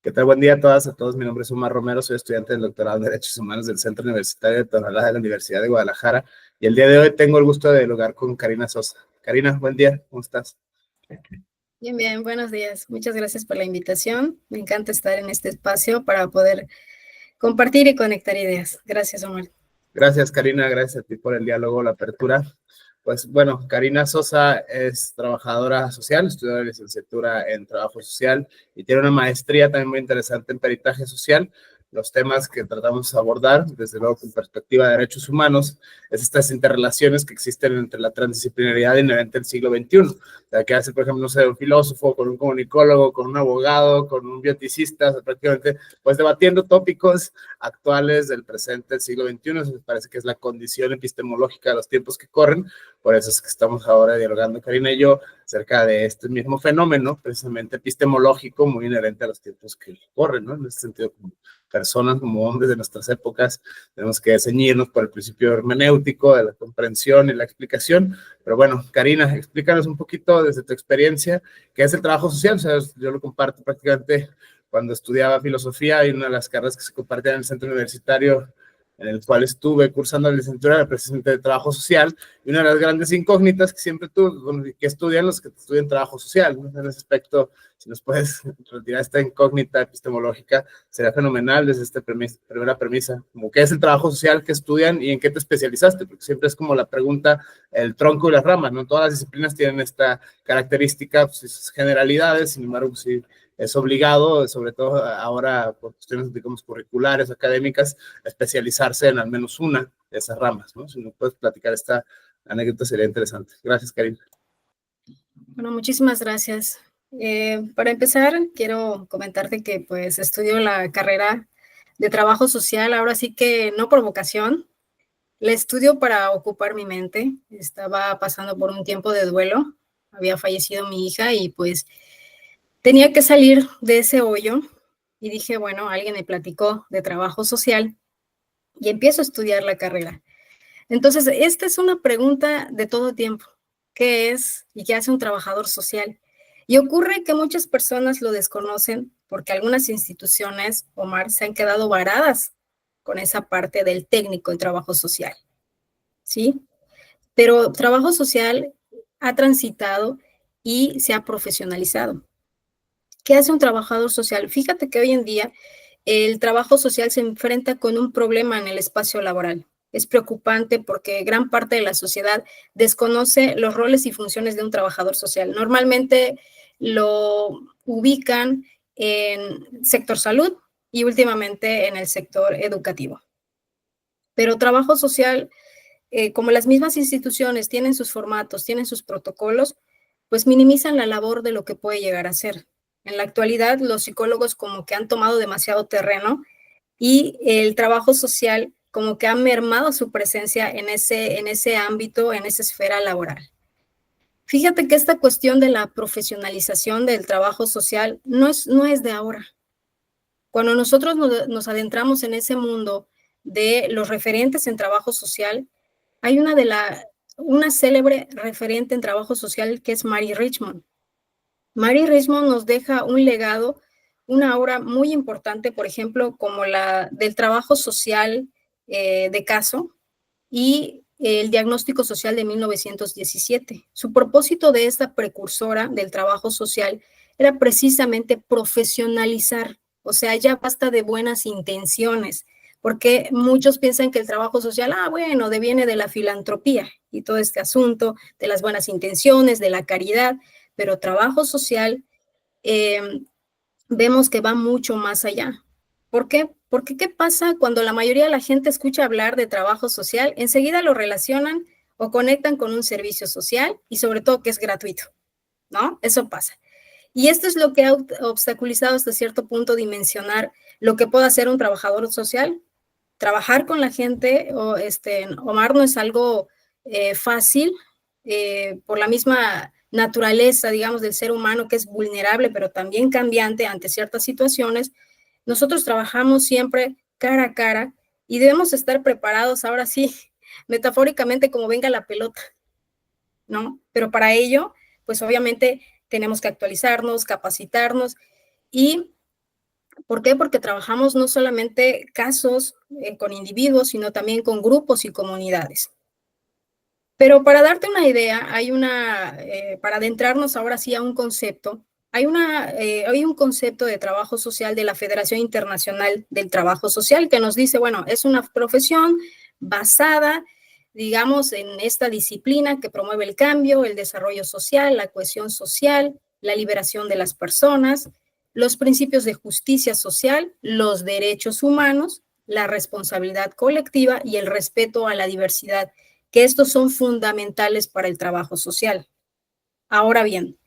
¿Qué tal? Buen día a todas, a todos. Mi nombre es Omar Romero, soy estudiante del doctorado en Derechos Humanos del Centro Universitario de Tonalá de la Universidad de Guadalajara. Y el día de hoy tengo el gusto de dialogar con Karina Sosa. Karina, buen día, ¿cómo estás? Bien, bien, buenos días. Muchas gracias por la invitación. Me encanta estar en este espacio para poder compartir y conectar ideas. Gracias, Omar. Gracias, Karina, gracias a ti por el diálogo, la apertura. Pues bueno, Karina Sosa es trabajadora social, estudió la licenciatura en trabajo social y tiene una maestría también muy interesante en peritaje social. Los temas que tratamos de abordar, desde luego con perspectiva de derechos humanos, es estas interrelaciones que existen entre la transdisciplinaridad inherente al siglo XXI. O sea, que hace, por ejemplo, no sé, un filósofo con un comunicólogo, con un abogado, con un bioticista, o sea, prácticamente pues debatiendo tópicos actuales del presente del siglo XXI. Eso me parece que es la condición epistemológica de los tiempos que corren. Por eso es que estamos ahora dialogando, Karina y yo, acerca de este mismo fenómeno, precisamente epistemológico, muy inherente a los tiempos que corren, ¿no? En ese sentido, como personas, como hombres de nuestras épocas, tenemos que ceñirnos por el principio hermenéutico, de la comprensión y la explicación. Pero bueno, Karina, explícanos un poquito desde tu experiencia, ¿qué es el trabajo social? O sea, yo lo comparto prácticamente cuando estudiaba filosofía y una de las carreras que se compartían en el centro universitario en el cual estuve cursando la licenciatura era precisamente de trabajo social, y una de las grandes incógnitas que siempre tuve, que estudian los que estudian trabajo social, ¿no? En ese aspecto, si nos puedes retirar esta incógnita epistemológica, sería fenomenal desde esta primera premisa, como qué es el trabajo social que estudian y en qué te especializaste, porque siempre es como la pregunta, el tronco y las ramas, ¿no? Todas las disciplinas tienen esta característica, pues, generalidades, sin embargo, sí, es obligado, sobre todo ahora por cuestiones, digamos, curriculares, académicas, especializarse en al menos una de esas ramas, ¿no? Si nos puedes platicar esta anécdota sería interesante. Gracias, Karina. Bueno, muchísimas gracias. Para empezar, quiero comentarte que pues estudio la carrera de trabajo social, ahora sí que no por vocación, la estudio para ocupar mi mente. Estaba pasando por un tiempo de duelo, había fallecido mi hija y pues tenía que salir de ese hoyo y dije, bueno, alguien me platicó de trabajo social y empiezo a estudiar la carrera. Entonces, esta es una pregunta de todo tiempo. ¿Qué es y qué hace un trabajador social? Y ocurre que muchas personas lo desconocen porque algunas instituciones, Omar, se han quedado varadas con esa parte del técnico en trabajo social, ¿sí? Pero trabajo social ha transitado y se ha profesionalizado. ¿Qué hace un trabajador social? Fíjate que hoy en día el trabajo social se enfrenta con un problema en el espacio laboral. Es preocupante porque gran parte de la sociedad desconoce los roles y funciones de un trabajador social. Normalmente lo ubican en sector salud y últimamente en el sector educativo. Pero trabajo social, como las mismas instituciones tienen sus formatos, tienen sus protocolos, pues minimizan la labor de lo que puede llegar a ser. En la actualidad, los psicólogos como que han tomado demasiado terreno y el trabajo social como que ha mermado su presencia en ese ámbito, en esa esfera laboral. Fíjate que esta cuestión de la profesionalización del trabajo social no es de ahora. Cuando nosotros nos adentramos en ese mundo de los referentes en trabajo social, hay una célebre referente en trabajo social que es Mary Richmond. Mary Richmond nos deja un legado, una obra muy importante, por ejemplo, como la del trabajo social de caso y el diagnóstico social de 1917. Su propósito de esta precursora del trabajo social era precisamente profesionalizar, o sea, ya basta de buenas intenciones, porque muchos piensan que el trabajo social, bueno, deviene de la filantropía y todo este asunto de las buenas intenciones, de la caridad, pero trabajo social vemos que va mucho más allá. ¿Por qué? Porque ¿qué pasa cuando la mayoría de la gente escucha hablar de trabajo social? Enseguida lo relacionan o conectan con un servicio social y sobre todo que es gratuito, ¿no? Eso pasa. Y esto es lo que ha obstaculizado hasta cierto punto dimensionar lo que puede hacer un trabajador social. Trabajar con la gente, Omar, no es algo fácil por la misma naturaleza, digamos, del ser humano que es vulnerable, pero también cambiante ante ciertas situaciones. Nosotros trabajamos siempre cara a cara y debemos estar preparados, ahora sí, metafóricamente, como venga la pelota, ¿no? Pero para ello, pues obviamente tenemos que actualizarnos, capacitarnos y ¿Por qué? Porque trabajamos no solamente casos con individuos, sino también con grupos y comunidades. Pero para darte una idea, para adentrarnos ahora sí a un concepto, hay un concepto de trabajo social de la Federación Internacional del Trabajo Social que nos dice, bueno, es una profesión basada, digamos, en esta disciplina que promueve el cambio, el desarrollo social, la cohesión social, la liberación de las personas, los principios de justicia social, los derechos humanos, la responsabilidad colectiva y el respeto a la diversidad, que estos son fundamentales para el trabajo social. Ahora bien,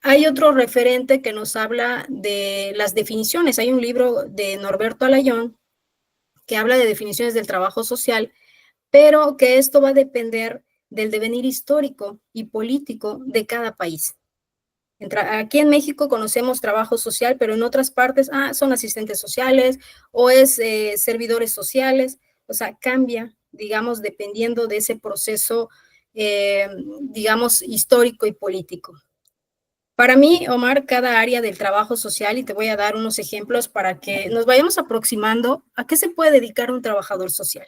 hay otro referente que nos habla de las definiciones. Hay un libro de Norberto Alayón que habla de definiciones del trabajo social, pero que esto va a depender del devenir histórico y político de cada país. Aquí en México conocemos trabajo social, pero en otras partes son asistentes sociales o es servidores sociales, o sea, cambia, digamos, dependiendo de ese proceso, digamos, histórico y político. Para mí, Omar, cada área del trabajo social, y te voy a dar unos ejemplos para que nos vayamos aproximando a qué se puede dedicar un trabajador social.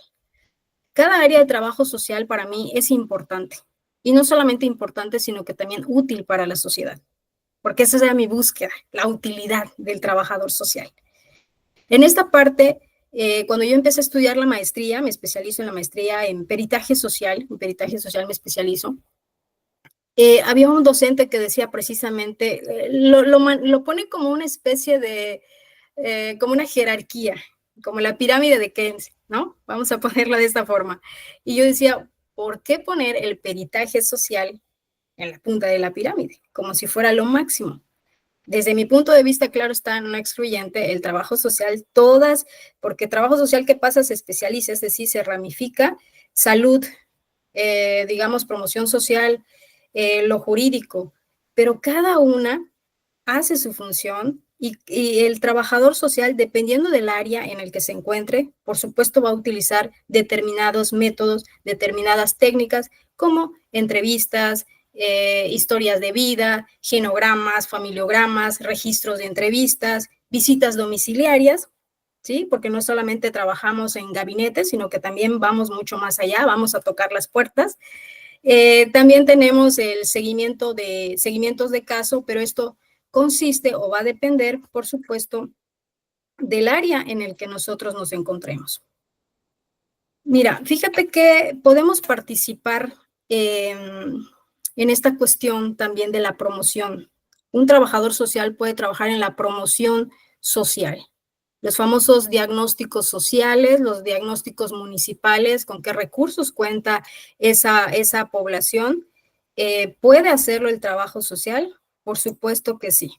Cada área de trabajo social para mí es importante, y no solamente importante, sino que también útil para la sociedad, porque esa era mi búsqueda, la utilidad del trabajador social. En esta parte, cuando yo empecé a estudiar la maestría, me especializo en la maestría en peritaje social me especializo, había un docente que decía precisamente, lo pone como una especie de, como una jerarquía, como la pirámide de Keynes, ¿no? Vamos a ponerla de esta forma. Y yo decía, ¿por qué poner el peritaje social en la punta de la pirámide? Como si fuera lo máximo. Desde mi punto de vista, claro, está no excluyente el trabajo social, porque trabajo social que pasa se especializa, es decir, se ramifica, salud, digamos, promoción social, lo jurídico, pero cada una hace su función y el trabajador social, dependiendo del área en el que se encuentre, por supuesto va a utilizar determinados métodos, determinadas técnicas, como entrevistas, historias de vida, genogramas, familiogramas, registros de entrevistas, visitas domiciliarias, ¿sí? Porque no solamente trabajamos en gabinetes, sino que también vamos mucho más allá, vamos a tocar las puertas. También tenemos el seguimientos de caso, pero esto consiste o va a depender, por supuesto, del área en el que nosotros nos encontremos. Mira, fíjate que podemos participar en esta cuestión también de la promoción. Un trabajador social puede trabajar en la promoción social. Los famosos diagnósticos sociales, los diagnósticos municipales, con qué recursos cuenta esa población. ¿Puede hacerlo el trabajo social? Por supuesto que sí.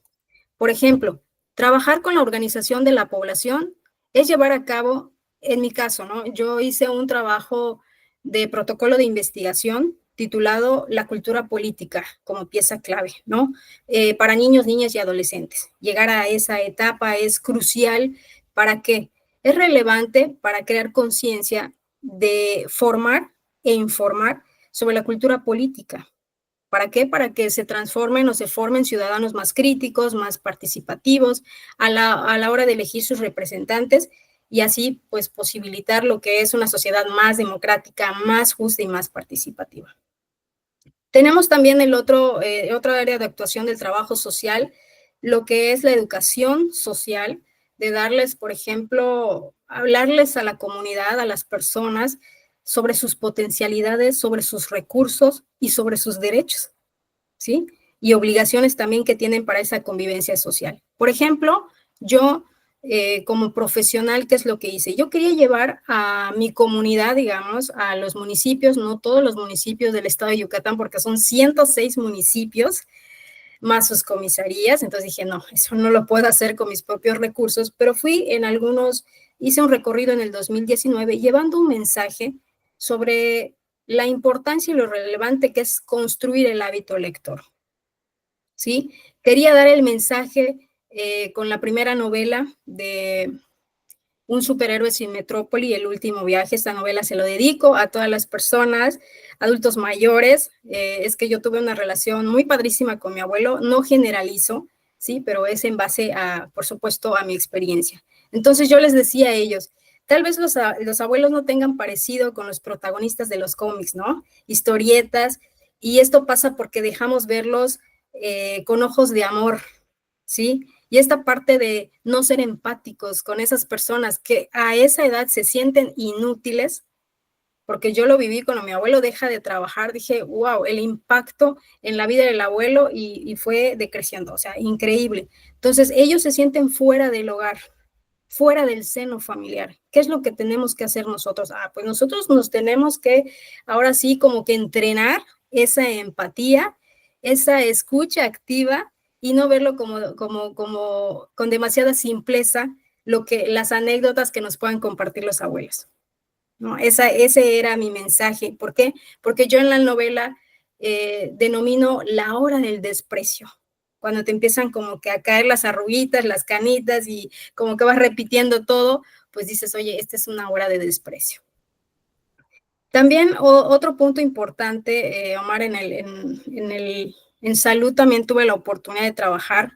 Por ejemplo, trabajar con la organización de la población es llevar a cabo, en mi caso, ¿no? Yo hice un trabajo de protocolo de investigación titulado La cultura política como pieza clave, ¿no? Para niños, niñas y adolescentes. Llegar a esa etapa es crucial. ¿Para qué? Es relevante para crear conciencia de formar e informar sobre la cultura política. ¿Para qué? Para que se transformen o se formen ciudadanos más críticos, más participativos a la hora de elegir sus representantes y así pues posibilitar lo que es una sociedad más democrática, más justa y más participativa. Tenemos también otra área de actuación del trabajo social, lo que es la educación social, de darles, por ejemplo, hablarles a la comunidad, a las personas, sobre sus potencialidades, sobre sus recursos y sobre sus derechos, ¿sí? Y obligaciones también que tienen para esa convivencia social. Por ejemplo, yo como profesional, ¿qué es lo que hice? Yo quería llevar a mi comunidad, digamos, a los municipios, no todos los municipios del estado de Yucatán, porque son 106 municipios, más sus comisarías, entonces dije, no, eso no lo puedo hacer con mis propios recursos, pero hice un recorrido en el 2019 llevando un mensaje sobre la importancia y lo relevante que es construir el hábito lector, ¿sí? Quería dar el mensaje con la primera novela de Un superhéroe sin metrópoli, El último viaje. Esta novela se lo dedico a todas las personas, adultos mayores. Es que yo tuve una relación muy padrísima con mi abuelo, no generalizo, ¿sí? Pero es en base a, por supuesto, a mi experiencia. Entonces yo les decía a ellos, tal vez los abuelos no tengan parecido con los protagonistas de los cómics, ¿no? Historietas, y esto pasa porque dejamos verlos con ojos de amor, ¿sí? Y esta parte de no ser empáticos con esas personas que a esa edad se sienten inútiles, porque yo lo viví cuando mi abuelo deja de trabajar, dije, wow, el impacto en la vida del abuelo y fue decreciendo, o sea, increíble. Entonces, ellos se sienten fuera del hogar, fuera del seno familiar. ¿Qué es lo que tenemos que hacer nosotros? Pues nosotros nos tenemos que, ahora sí, como que entrenar esa empatía, esa escucha activa y no verlo como con demasiada simpleza las anécdotas que nos puedan compartir los abuelos. ¿No? Ese era mi mensaje. ¿Por qué? Porque yo en la novela denomino la hora del desprecio. Cuando te empiezan como que a caer las arruguitas, las canitas y como que vas repitiendo todo, pues dices, oye, esta es una hora de desprecio. También otro punto importante, Omar, en salud también tuve la oportunidad de trabajar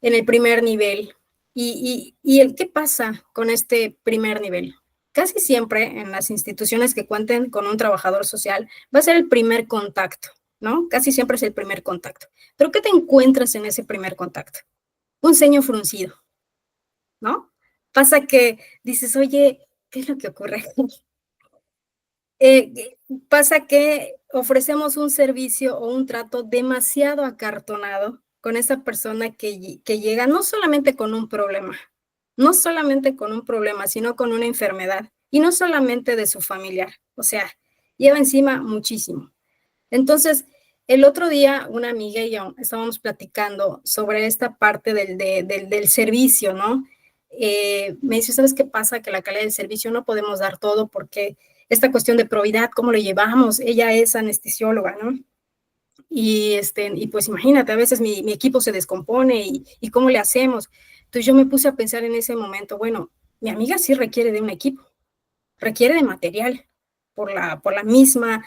en el primer nivel. ¿Y qué pasa con este primer nivel? Casi siempre en las instituciones que cuenten con un trabajador social va a ser el primer contacto, ¿no? Casi siempre es el primer contacto. ¿Pero qué te encuentras en ese primer contacto? Un ceño fruncido, ¿no? Pasa que dices, oye, ¿qué es lo que ocurre? Pasa que ofrecemos un servicio o un trato demasiado acartonado con esa persona que llega no solamente con un problema, sino con una enfermedad, y no solamente de su familiar, o sea, lleva encima muchísimo. Entonces, el otro día una amiga y yo estábamos platicando sobre esta parte del servicio, ¿no? Me dice, ¿sabes qué pasa? Que la calidad del servicio no podemos dar todo porque esta cuestión de probidad, ¿cómo lo llevamos? Ella es anestesióloga, ¿no? Y pues imagínate, a veces mi equipo se descompone y ¿cómo le hacemos? Entonces yo me puse a pensar en ese momento, bueno, mi amiga sí requiere de un equipo, requiere de material por la misma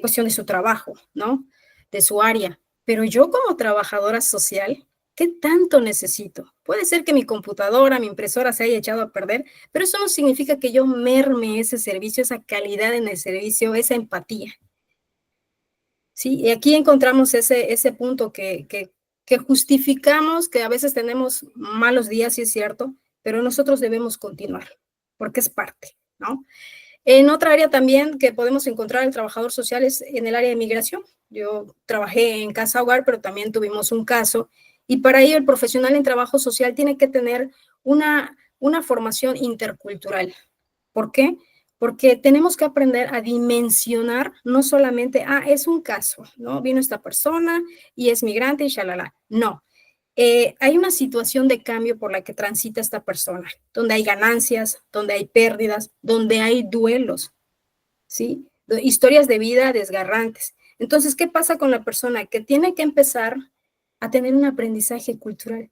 cuestión de su trabajo, ¿no? De su área. Pero yo como trabajadora social, ¿qué tanto necesito? Puede ser que mi computadora, mi impresora se haya echado a perder, pero eso no significa que yo merme ese servicio, esa calidad en el servicio, esa empatía. Sí, y aquí encontramos ese punto que justificamos, que a veces tenemos malos días, sí es cierto, pero nosotros debemos continuar, porque es parte, ¿no? En otra área también que podemos encontrar el trabajador social es en el área de migración. Yo trabajé en Casa Hogar, pero también tuvimos un caso, y para ello el profesional en trabajo social tiene que tener una formación intercultural. ¿Por qué? Porque tenemos que aprender a dimensionar, no solamente, es un caso, ¿no? Vino esta persona y es migrante y shalala. No. Hay una situación de cambio por la que transita esta persona, donde hay ganancias, donde hay pérdidas, donde hay duelos, ¿sí? Historias de vida desgarrantes. Entonces, ¿qué pasa con la persona que tiene que empezar a tener un aprendizaje cultural?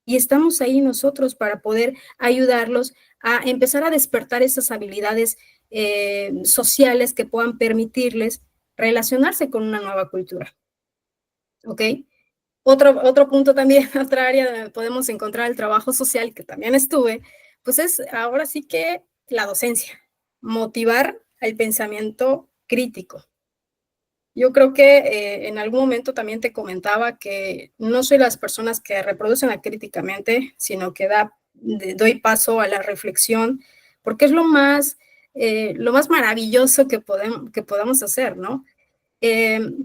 Y estamos ahí nosotros para poder ayudarlos a empezar a despertar esas habilidades sociales que puedan permitirles relacionarse con una nueva cultura. ¿Ok? Otro punto también, otra área donde podemos encontrar el trabajo social, que también estuve, pues es ahora sí que la docencia, motivar al pensamiento crítico. Yo creo que en algún momento también te comentaba que no soy las personas que reproducen acríticamente, sino que doy paso a la reflexión, porque es lo más maravilloso que podamos hacer, ¿no?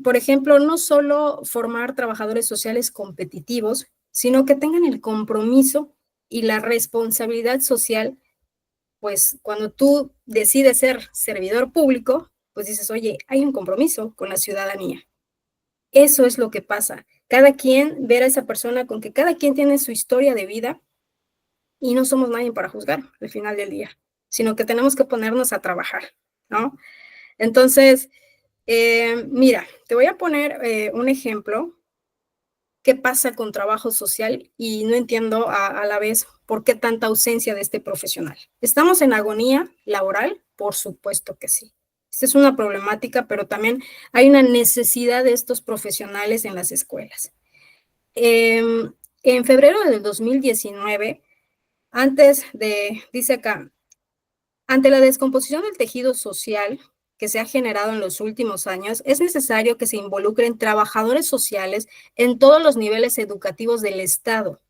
Por ejemplo, no solo formar trabajadores sociales competitivos, sino que tengan el compromiso y la responsabilidad social, pues cuando tú decides ser servidor público, pues dices, oye, hay un compromiso con la ciudadanía. Eso es lo que pasa. Cada quien, ver a esa persona con que cada quien tiene su historia de vida y no somos nadie para juzgar al final del día, sino que tenemos que ponernos a trabajar, ¿no? Entonces, mira, te voy a poner un ejemplo. ¿Qué pasa con trabajo social? Y no entiendo a la vez por qué tanta ausencia de este profesional. ¿Estamos en agonía laboral? Por supuesto que sí. Esta es una problemática, pero también hay una necesidad de estos profesionales en las escuelas. En febrero del 2019, dice acá, ante la descomposición del tejido social que se ha generado en los últimos años, es necesario que se involucren trabajadores sociales en todos los niveles educativos del Estado,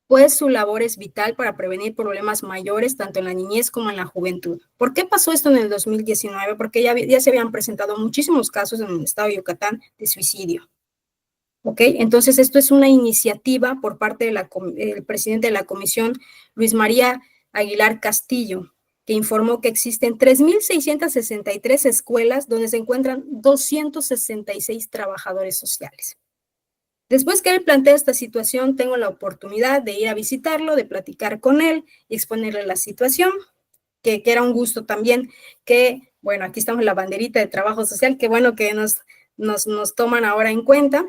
pues su labor es vital para prevenir problemas mayores tanto en la niñez como en la juventud. ¿Por qué pasó esto en el 2019? Porque ya se habían presentado muchísimos casos en el estado de Yucatán de suicidio. ¿Ok? Entonces, esto es una iniciativa por parte del presidente de la comisión, Luis María Aguilar Castillo, que informó que existen 3,663 escuelas donde se encuentran 266 trabajadores sociales. Después que él plantea esta situación, tengo la oportunidad de ir a visitarlo, de platicar con él y exponerle la situación, que era un gusto también, que, bueno, aquí estamos en la banderita de trabajo social, que bueno que nos toman ahora en cuenta.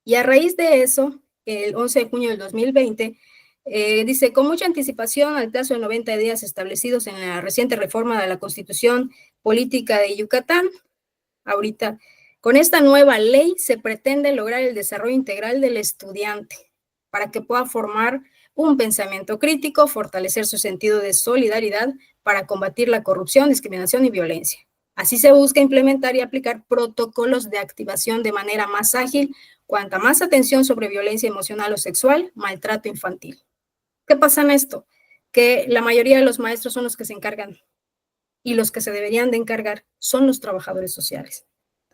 Y a raíz de eso, el 11 de junio del 2020, dice, con mucha anticipación al plazo de 90 días establecidos en la reciente reforma de la Constitución Política de Yucatán, ahorita, con esta nueva ley se pretende lograr el desarrollo integral del estudiante para que pueda formar un pensamiento crítico, fortalecer su sentido de solidaridad para combatir la corrupción, discriminación y violencia. Así se busca implementar y aplicar protocolos de activación de manera más ágil, cuanta más atención sobre violencia emocional o sexual, maltrato infantil. ¿Qué pasa en esto? Que la mayoría de los maestros son los que se encargan y los que se deberían de encargar son los trabajadores sociales.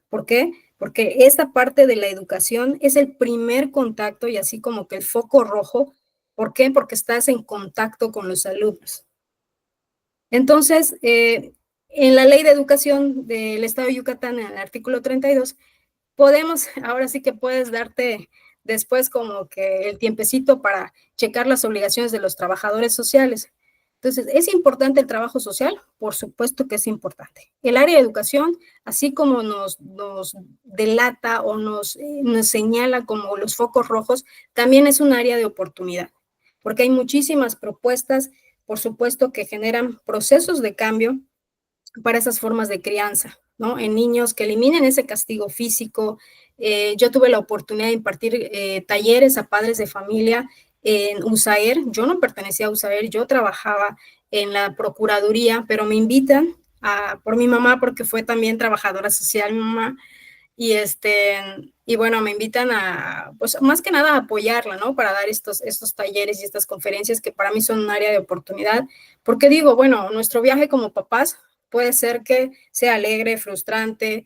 ¿Por qué? Porque esta parte de la educación es el primer contacto y así como que el foco rojo. ¿Por qué? Porque estás en contacto con los alumnos. Entonces, en la Ley de Educación del Estado de Yucatán, en el artículo 32, ahora sí que puedes darte después como que el tiempecito para checar las obligaciones de los trabajadores sociales. Entonces, ¿es importante el trabajo social? Por supuesto que es importante. El área de educación, así como nos delata o nos señala como los focos rojos, también es un área de oportunidad, porque hay muchísimas propuestas, por supuesto, que generan procesos de cambio para esas formas de crianza, ¿no? En niños que eliminen ese castigo físico. Yo tuve la oportunidad de impartir talleres a padres de familia en USAER. Yo no pertenecía a USAER, yo trabajaba en la Procuraduría, pero me invitan por mi mamá, porque fue también trabajadora social mi mamá, y bueno, me invitan pues más que nada a apoyarla, ¿no? Para dar estos talleres y estas conferencias que para mí son un área de oportunidad, porque digo, bueno, nuestro viaje como papás puede ser que sea alegre, frustrante,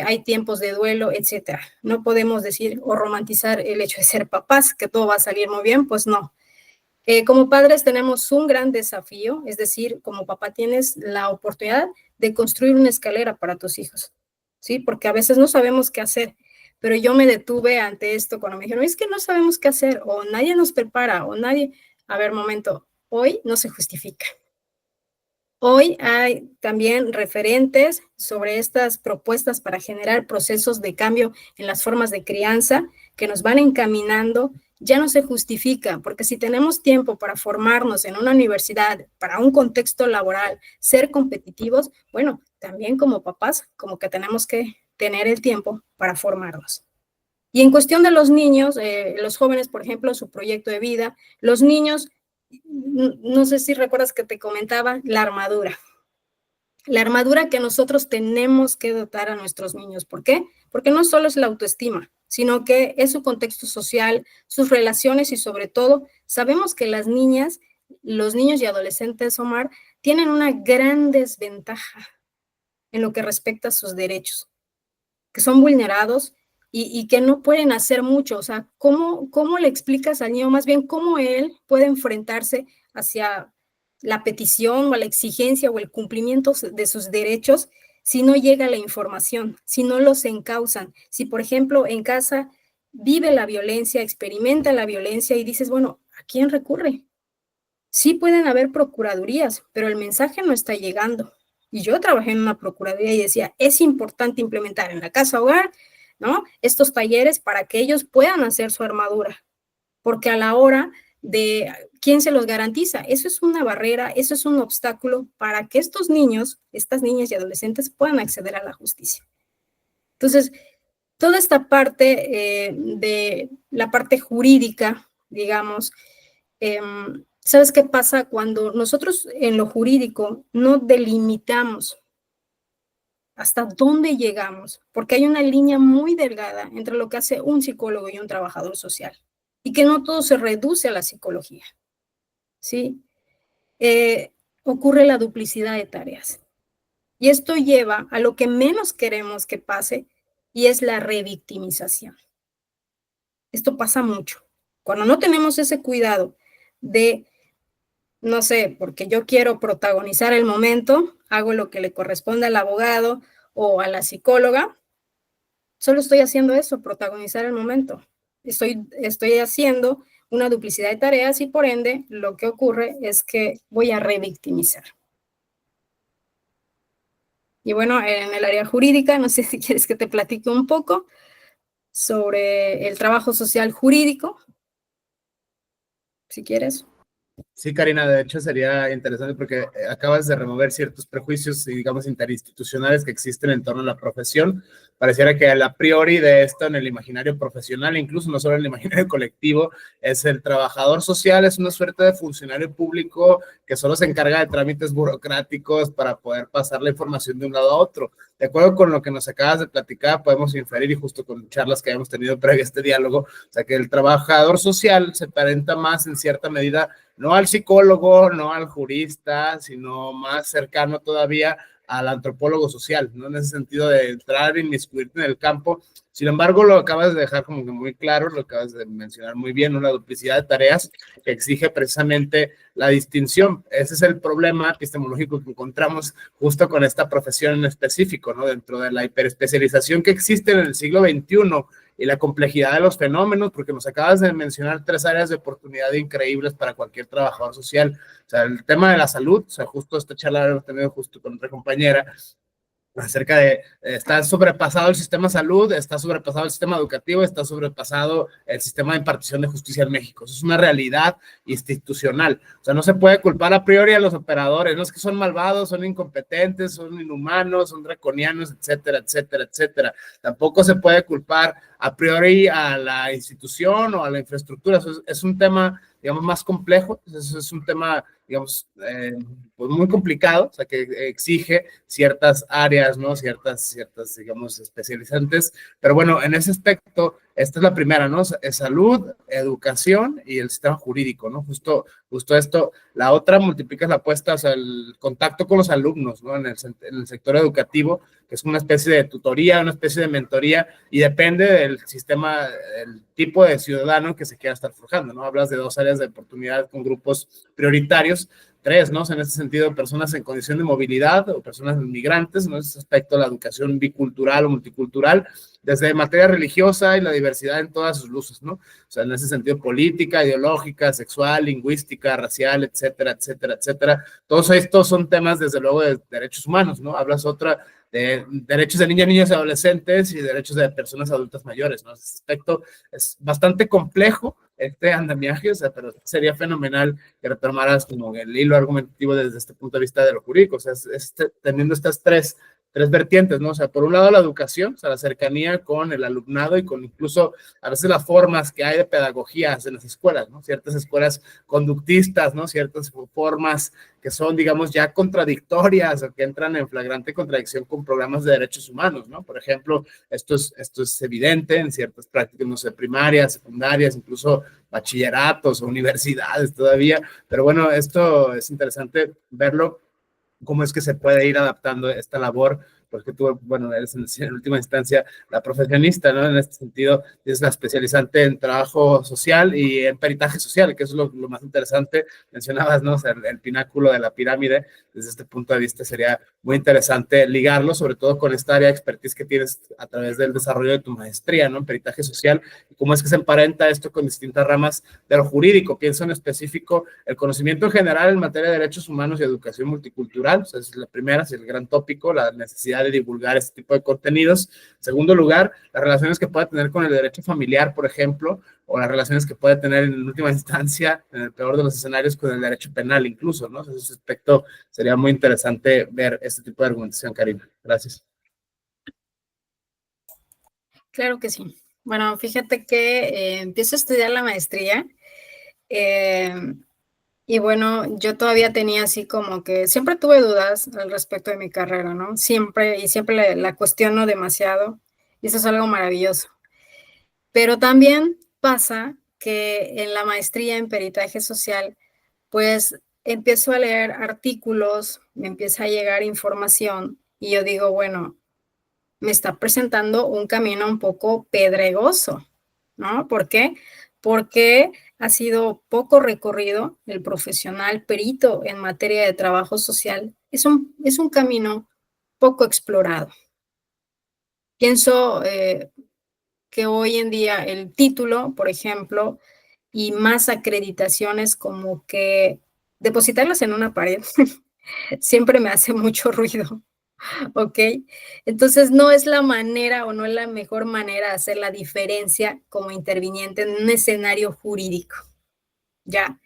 hay tiempos de duelo, etcétera. No podemos decir o romantizar el hecho de ser papás, que todo va a salir muy bien, pues no. Como padres tenemos un gran desafío, es decir, como papá tienes la oportunidad de construir una escalera para tus hijos, ¿sí? Porque a veces no sabemos qué hacer, pero yo me detuve ante esto cuando me dijeron, es que no sabemos qué hacer, o nadie nos prepara, o nadie, a ver, momento, hoy no se justifica. Hoy hay también referentes sobre estas propuestas para generar procesos de cambio en las formas de crianza que nos van encaminando. Ya no se justifica, porque si tenemos tiempo para formarnos en una universidad, para un contexto laboral, ser competitivos, bueno, también como papás, como que tenemos que tener el tiempo para formarnos. Y en cuestión de los niños, los jóvenes, por ejemplo, su proyecto de vida, los niños, no sé si recuerdas que te comentaba, la armadura. La armadura que nosotros tenemos que dotar a nuestros niños. ¿Por qué? Porque no solo es la autoestima, sino que es su contexto social, sus relaciones y sobre todo, sabemos que las niñas, los niños y adolescentes, Omar, tienen una gran desventaja en lo que respecta a sus derechos, que son vulnerados y que no pueden hacer mucho. O sea, ¿cómo le explicas al niño, más bien cómo él puede enfrentarse hacia la petición o la exigencia o el cumplimiento de sus derechos si no llega la información, si no los encausan? Si, por ejemplo, en casa vive la violencia, experimenta la violencia y dices, bueno, ¿a quién recurre? Sí pueden haber procuradurías, pero el mensaje no está llegando. Y yo trabajé en una procuraduría y decía, es importante implementar en la casa hogar, ¿no? Estos talleres para que ellos puedan hacer su armadura, porque a la hora de quién se los garantiza, eso es una barrera, eso es un obstáculo para que estos niños, estas niñas y adolescentes puedan acceder a la justicia. Entonces, Toda esta parte de la parte jurídica, digamos, ¿sabes qué pasa cuando nosotros en lo jurídico no delimitamos hasta dónde llegamos? Porque hay una línea muy delgada entre lo que hace un psicólogo y un trabajador social, y que no todo se reduce a la psicología, ¿sí? Ocurre la duplicidad de tareas. Y esto lleva a lo que menos queremos que pase, y es la revictimización. Esto pasa mucho. Cuando no tenemos ese cuidado de, no sé, porque yo quiero protagonizar el momento, hago lo que le corresponde al abogado o a la psicóloga, solo estoy haciendo eso, protagonizar el momento. Estoy haciendo una duplicidad de tareas y por ende lo que ocurre es que voy a revictimizar. Y bueno, en el área jurídica, no sé si quieres que te platique un poco sobre el trabajo social jurídico, si quieres. Sí, Karina, de hecho sería interesante porque acabas de remover ciertos prejuicios, digamos, interinstitucionales que existen en torno a la profesión. Pareciera que a priori de esto en el imaginario profesional, incluso no solo en el imaginario colectivo, es el trabajador social, es una suerte de funcionario público que solo se encarga de trámites burocráticos para poder pasar la información de un lado a otro. De acuerdo con lo que nos acabas de platicar, podemos inferir, y justo con charlas que habíamos tenido previo a este diálogo, o sea, que el trabajador social se parenta más en cierta medida no al psicólogo, no al jurista, sino más cercano todavía al antropólogo social, ¿no? En ese sentido de entrar e inmiscuirte en el campo. Sin embargo, lo acabas de dejar como que muy claro, lo acabas de mencionar muy bien, una duplicidad de tareas que exige precisamente la distinción. Ese es el problema epistemológico que encontramos justo con esta profesión en específico, ¿no? Dentro de la hiperespecialización que existe en el siglo XXI y la complejidad de los fenómenos, porque nos acabas de mencionar 3 áreas de oportunidad increíbles para cualquier trabajador social. O sea, el tema de la salud, o sea, justo esta charla la hemos tenido justo con otra compañera, acerca de, está sobrepasado el sistema de salud, está sobrepasado el sistema educativo, está sobrepasado el sistema de impartición de justicia en México. Eso es una realidad institucional. O sea, no se puede culpar a priori a los operadores, no es que son malvados, son incompetentes, son inhumanos, son draconianos, etcétera, etcétera, etcétera. Tampoco se puede culpar a priori a la institución o a la infraestructura. Eso es un tema, digamos, más complejo, eso es un tema, digamos, pues muy complicado, o sea, que exige ciertas áreas, ¿no? Ciertas, digamos, especializantes. Pero bueno, en ese aspecto, esta es la primera, ¿no? Es salud, educación y el sistema jurídico, ¿no? Justo esto. La otra, multiplicas la apuesta, o sea, el contacto con los alumnos, ¿no? En el sector educativo, que es una especie de tutoría, una especie de mentoría, y depende del sistema, el tipo de ciudadano que se quiera estar forjando, ¿no? Hablas de 2 áreas de oportunidad con grupos prioritarios, 3, ¿no? O sea, en ese sentido, personas en condición de movilidad o personas migrantes, ¿no? Ese aspecto, la educación bicultural o multicultural, desde materia religiosa y la diversidad en todas sus luces, ¿no? O sea, en ese sentido, política, ideológica, sexual, lingüística, racial, etcétera, etcétera, etcétera. Todos estos son temas, desde luego, de derechos humanos, ¿no? Hablas otra de derechos de niñas, niños y adolescentes y derechos de personas adultas mayores, ¿no? Ese aspecto es bastante complejo, este andamiaje, o sea, pero sería fenomenal que retomaras como el hilo argumentativo desde este punto de vista de lo jurídico, o sea, teniendo estas tres vertientes, ¿no? O sea, por un lado la educación, o sea, la cercanía con el alumnado y con incluso a veces las formas que hay de pedagogías en las escuelas, ¿no? Ciertas escuelas conductistas, ¿no? Ciertas formas que son, digamos, ya contradictorias o que entran en flagrante contradicción con programas de derechos humanos, ¿no? Por ejemplo, esto es evidente en ciertas prácticas, no sé, primarias, secundarias, incluso bachilleratos o universidades todavía, pero bueno, esto es interesante verlo, cómo es que se puede ir adaptando esta labor, porque tú, bueno, eres en última instancia la profesionista, ¿no? En este sentido, es la especializante en trabajo social y en peritaje social, que es lo más interesante. Mencionabas, ¿no? O sea, el pináculo de la pirámide, desde este punto de vista sería muy interesante ligarlo, sobre todo con esta área de expertise que tienes a través del desarrollo de tu maestría, ¿no? En peritaje social, y cómo es que se emparenta esto con distintas ramas de lo jurídico. Pienso en específico el conocimiento general en materia de derechos humanos y educación multicultural, o sea, es la primera, es el gran tópico, la necesidad de divulgar este tipo de contenidos. En segundo lugar, las relaciones que puede tener con el derecho familiar, por ejemplo, o las relaciones que puede tener en última instancia, en el peor de los escenarios, con el derecho penal incluso, ¿no? Entonces, ese aspecto sería muy interesante ver este tipo de argumentación, Karina. Gracias. Claro que sí. Bueno, fíjate que empiezo a estudiar la maestría y bueno, yo todavía tenía así como que siempre tuve dudas al respecto de mi carrera, ¿no? Siempre, y siempre la cuestiono demasiado y eso es algo maravilloso. Pero también pasa que en la maestría en peritaje social, pues empiezo a leer artículos, me empieza a llegar información y yo digo, bueno, me está presentando un camino un poco pedregoso, ¿no? ¿Por qué? Porque ha sido poco recorrido el profesional perito en materia de trabajo social. Es un camino poco explorado. Pienso que hoy en día el título, por ejemplo, y más acreditaciones como que depositarlas en una pared siempre me hace mucho ruido. ¿Ok? Entonces, no es la manera o no es la mejor manera de hacer la diferencia como interviniente en un escenario jurídico, ¿ya?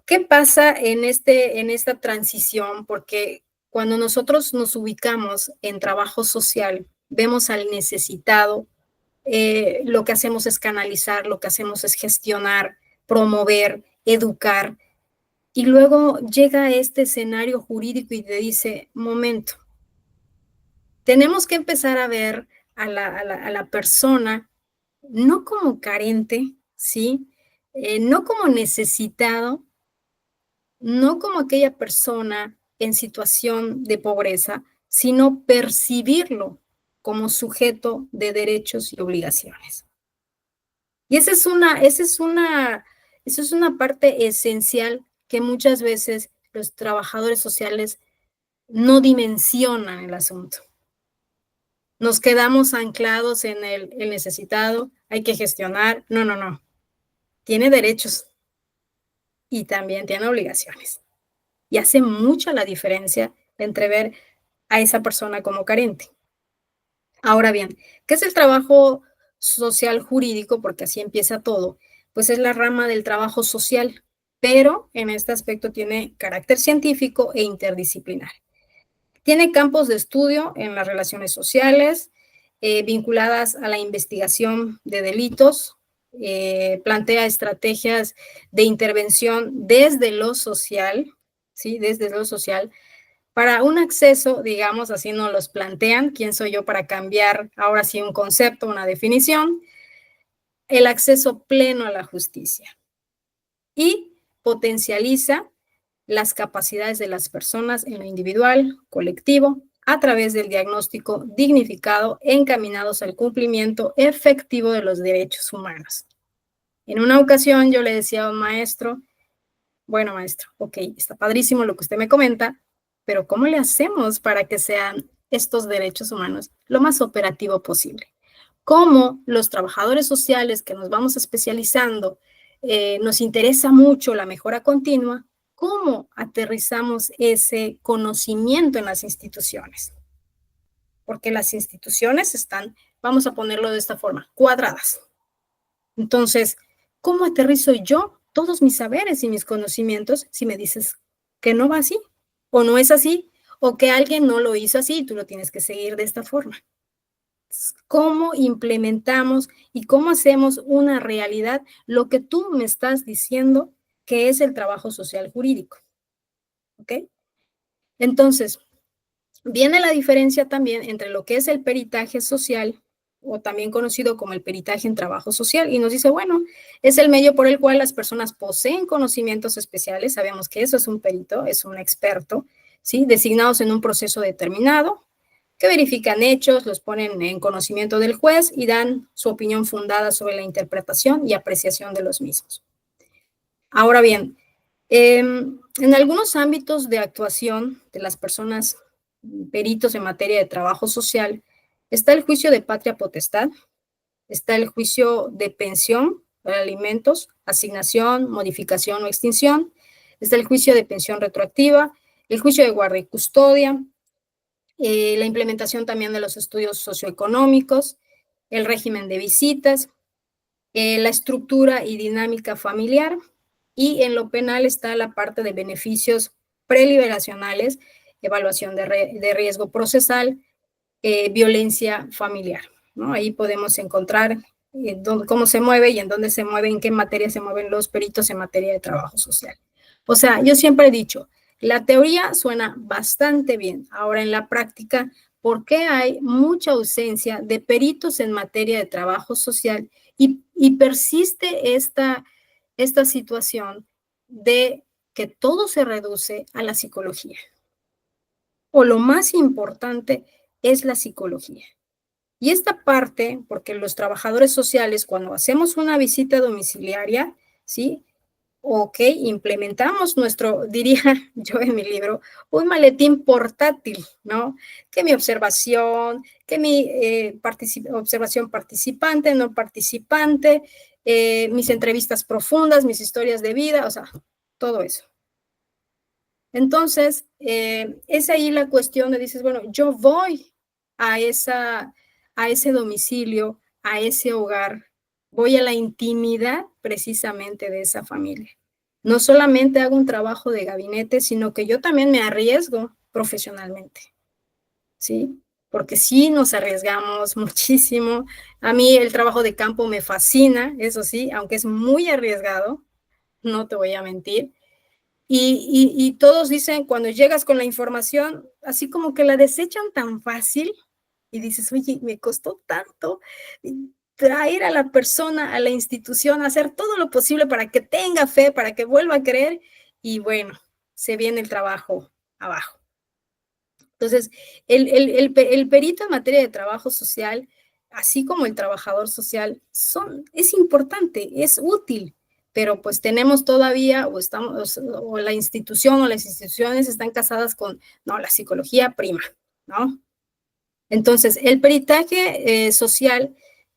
¿Qué pasa en esta transición? Porque cuando nosotros nos ubicamos en trabajo social, vemos al necesitado, lo que hacemos es canalizar, lo que hacemos es gestionar, promover, educar, y luego llega este escenario jurídico y te dice, momento, tenemos que empezar a ver a la persona no como carente, ¿sí? No como necesitado, no como aquella persona en situación de pobreza, sino percibirlo como sujeto de derechos y obligaciones. Y esa es una parte esencial que muchas veces los trabajadores sociales no dimensionan el asunto. Nos quedamos anclados en el necesitado, hay que gestionar. No, no, no. Tiene derechos y también tiene obligaciones. Y hace mucha la diferencia entre ver a esa persona como carente. Ahora bien, ¿qué es el trabajo social jurídico? Porque así empieza todo. Pues es la rama del trabajo social, pero en este aspecto tiene carácter científico e interdisciplinar. Tiene campos de estudio en las relaciones sociales, vinculadas a la investigación de delitos, plantea estrategias de intervención desde lo social, ¿sí? Desde lo social, para un acceso, digamos, así nos los plantean, ¿quién soy yo para cambiar ahora sí un concepto, una definición? El acceso pleno a la justicia y potencializa las capacidades de las personas en lo individual, colectivo, a través del diagnóstico dignificado encaminados al cumplimiento efectivo de los derechos humanos. En una ocasión yo le decía a un maestro, bueno maestro, ok, está padrísimo lo que usted me comenta, pero ¿cómo le hacemos para que sean estos derechos humanos lo más operativo posible? ¿Cómo los trabajadores sociales que nos vamos especializando nos interesa mucho la mejora continua? ¿Cómo aterrizamos ese conocimiento en las instituciones? Porque las instituciones están, vamos a ponerlo de esta forma, cuadradas. Entonces, ¿cómo aterrizo yo todos mis saberes y mis conocimientos si me dices que no va así, o no es así, o que alguien no lo hizo así y tú lo tienes que seguir de esta forma? ¿Cómo implementamos y cómo hacemos una realidad lo que tú me estás diciendo que es el trabajo social jurídico? ¿Ok? Entonces, viene la diferencia también entre lo que es el peritaje social o también conocido como el peritaje en trabajo social y nos dice, bueno, es el medio por el cual las personas poseen conocimientos especiales, sabemos que eso es un perito, es un experto, ¿sí? Designados en un proceso determinado, que verifican hechos, los ponen en conocimiento del juez y dan su opinión fundada sobre la interpretación y apreciación de los mismos. Ahora bien, en algunos ámbitos de actuación de las personas peritos en materia de trabajo social, está el juicio de patria potestad, está el juicio de pensión para alimentos, asignación, modificación o extinción, está el juicio de pensión retroactiva, el juicio de guarda y custodia, la implementación también de los estudios socioeconómicos, el régimen de visitas, la estructura y dinámica familiar, y en lo penal está la parte de beneficios preliberacionales, evaluación de riesgo procesal, violencia familiar. ¿no? Ahí podemos encontrar cómo se mueve y en dónde se mueve, en qué materia se mueven los peritos en materia de trabajo social. O sea, yo siempre he dicho, la teoría suena bastante bien. Ahora en la práctica, ¿por qué hay mucha ausencia de peritos en materia de trabajo social y persiste esta situación de que todo se reduce a la psicología? O lo más importante es la psicología. Y esta parte, porque los trabajadores sociales, cuando hacemos una visita domiciliaria, ¿sí? Ok, implementamos nuestro, diría yo en mi libro, un maletín portátil, ¿no? Que mi observación, que mi observación participante, no participante, mis entrevistas profundas, mis historias de vida, o sea, todo eso. Entonces, es ahí la cuestión de dices, bueno, yo voy a ese domicilio, a ese hogar, voy a la intimidad precisamente de esa familia. No solamente hago un trabajo de gabinete, sino que yo también me arriesgo profesionalmente, ¿sí? Porque sí nos arriesgamos muchísimo. A mí el trabajo de campo me fascina, eso sí, aunque es muy arriesgado, no te voy a mentir. Y todos dicen, cuando llegas con la información, así como que la desechan tan fácil y dices, oye, me costó tanto traer a la persona, a la institución, hacer todo lo posible para que tenga fe, para que vuelva a creer y bueno, se viene el trabajo abajo. Entonces, el perito en materia de trabajo social, así como el trabajador social, es importante, es útil, pero pues tenemos todavía, o la institución o las instituciones están casadas con, no, la psicología prima, ¿no? Entonces, el peritaje social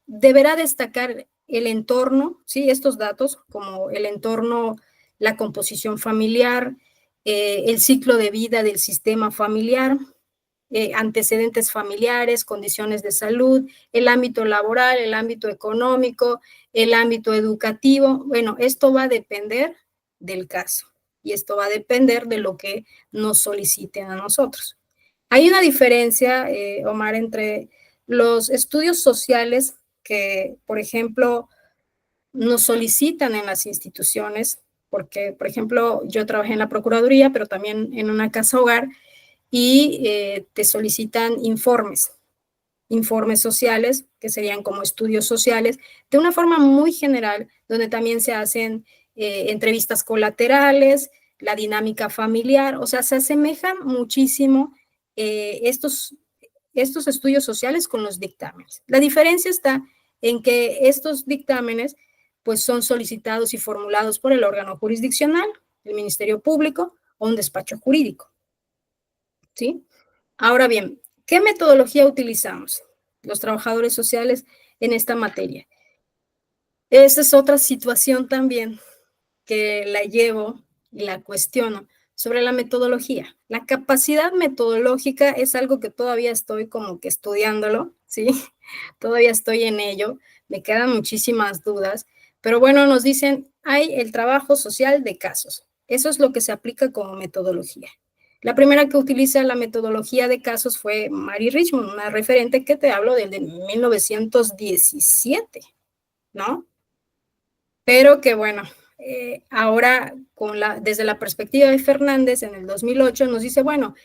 deberá destacar el entorno, ¿sí? Estos datos, como el entorno, la composición familiar, el ciclo de vida del sistema familiar, antecedentes familiares, condiciones de salud, el ámbito laboral, el ámbito económico, el ámbito educativo. Bueno, esto va a depender del caso y esto va a depender de lo que nos soliciten a nosotros. Hay una diferencia, Omar, entre los estudios sociales que, por ejemplo, nos solicitan en las instituciones, porque, por ejemplo, yo trabajé en la Procuraduría, pero también en una casa hogar, y te solicitan informes sociales, que serían como estudios sociales, de una forma muy general, donde también se hacen entrevistas colaterales, la dinámica familiar, o sea, se asemejan muchísimo estos estudios sociales con los dictámenes. La diferencia está en que estos dictámenes pues son solicitados y formulados por el órgano jurisdiccional, el Ministerio Público o un despacho jurídico. ¿Sí? Ahora bien, ¿qué metodología utilizamos los trabajadores sociales en esta materia? Esa es otra situación también que la llevo y la cuestiono sobre la metodología. La capacidad metodológica es algo que todavía estoy como que estudiándolo, ¿sí? Todavía estoy en ello, me quedan muchísimas dudas, pero bueno, nos dicen, hay el trabajo social de casos. Eso es lo que se aplica como metodología. La primera que utiliza la metodología de casos fue Mary Richmond, una referente que te hablo desde 1917, ¿no? Pero que bueno, ahora desde la perspectiva de Fernández en el 2008 nos dice, bueno,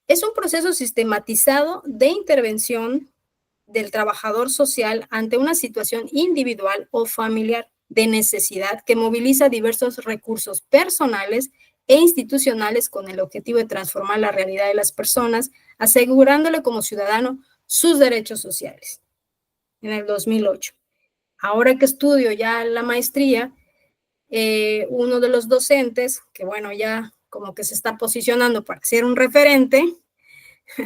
es un proceso sistematizado de intervención del trabajador social ante una situación individual o familiar de necesidad que moviliza diversos recursos personales e institucionales con el objetivo de transformar la realidad de las personas, asegurándole como ciudadano sus derechos sociales. En el 2008. Ahora que estudio ya la maestría, uno de los docentes, que bueno, ya como que se está posicionando para ser un referente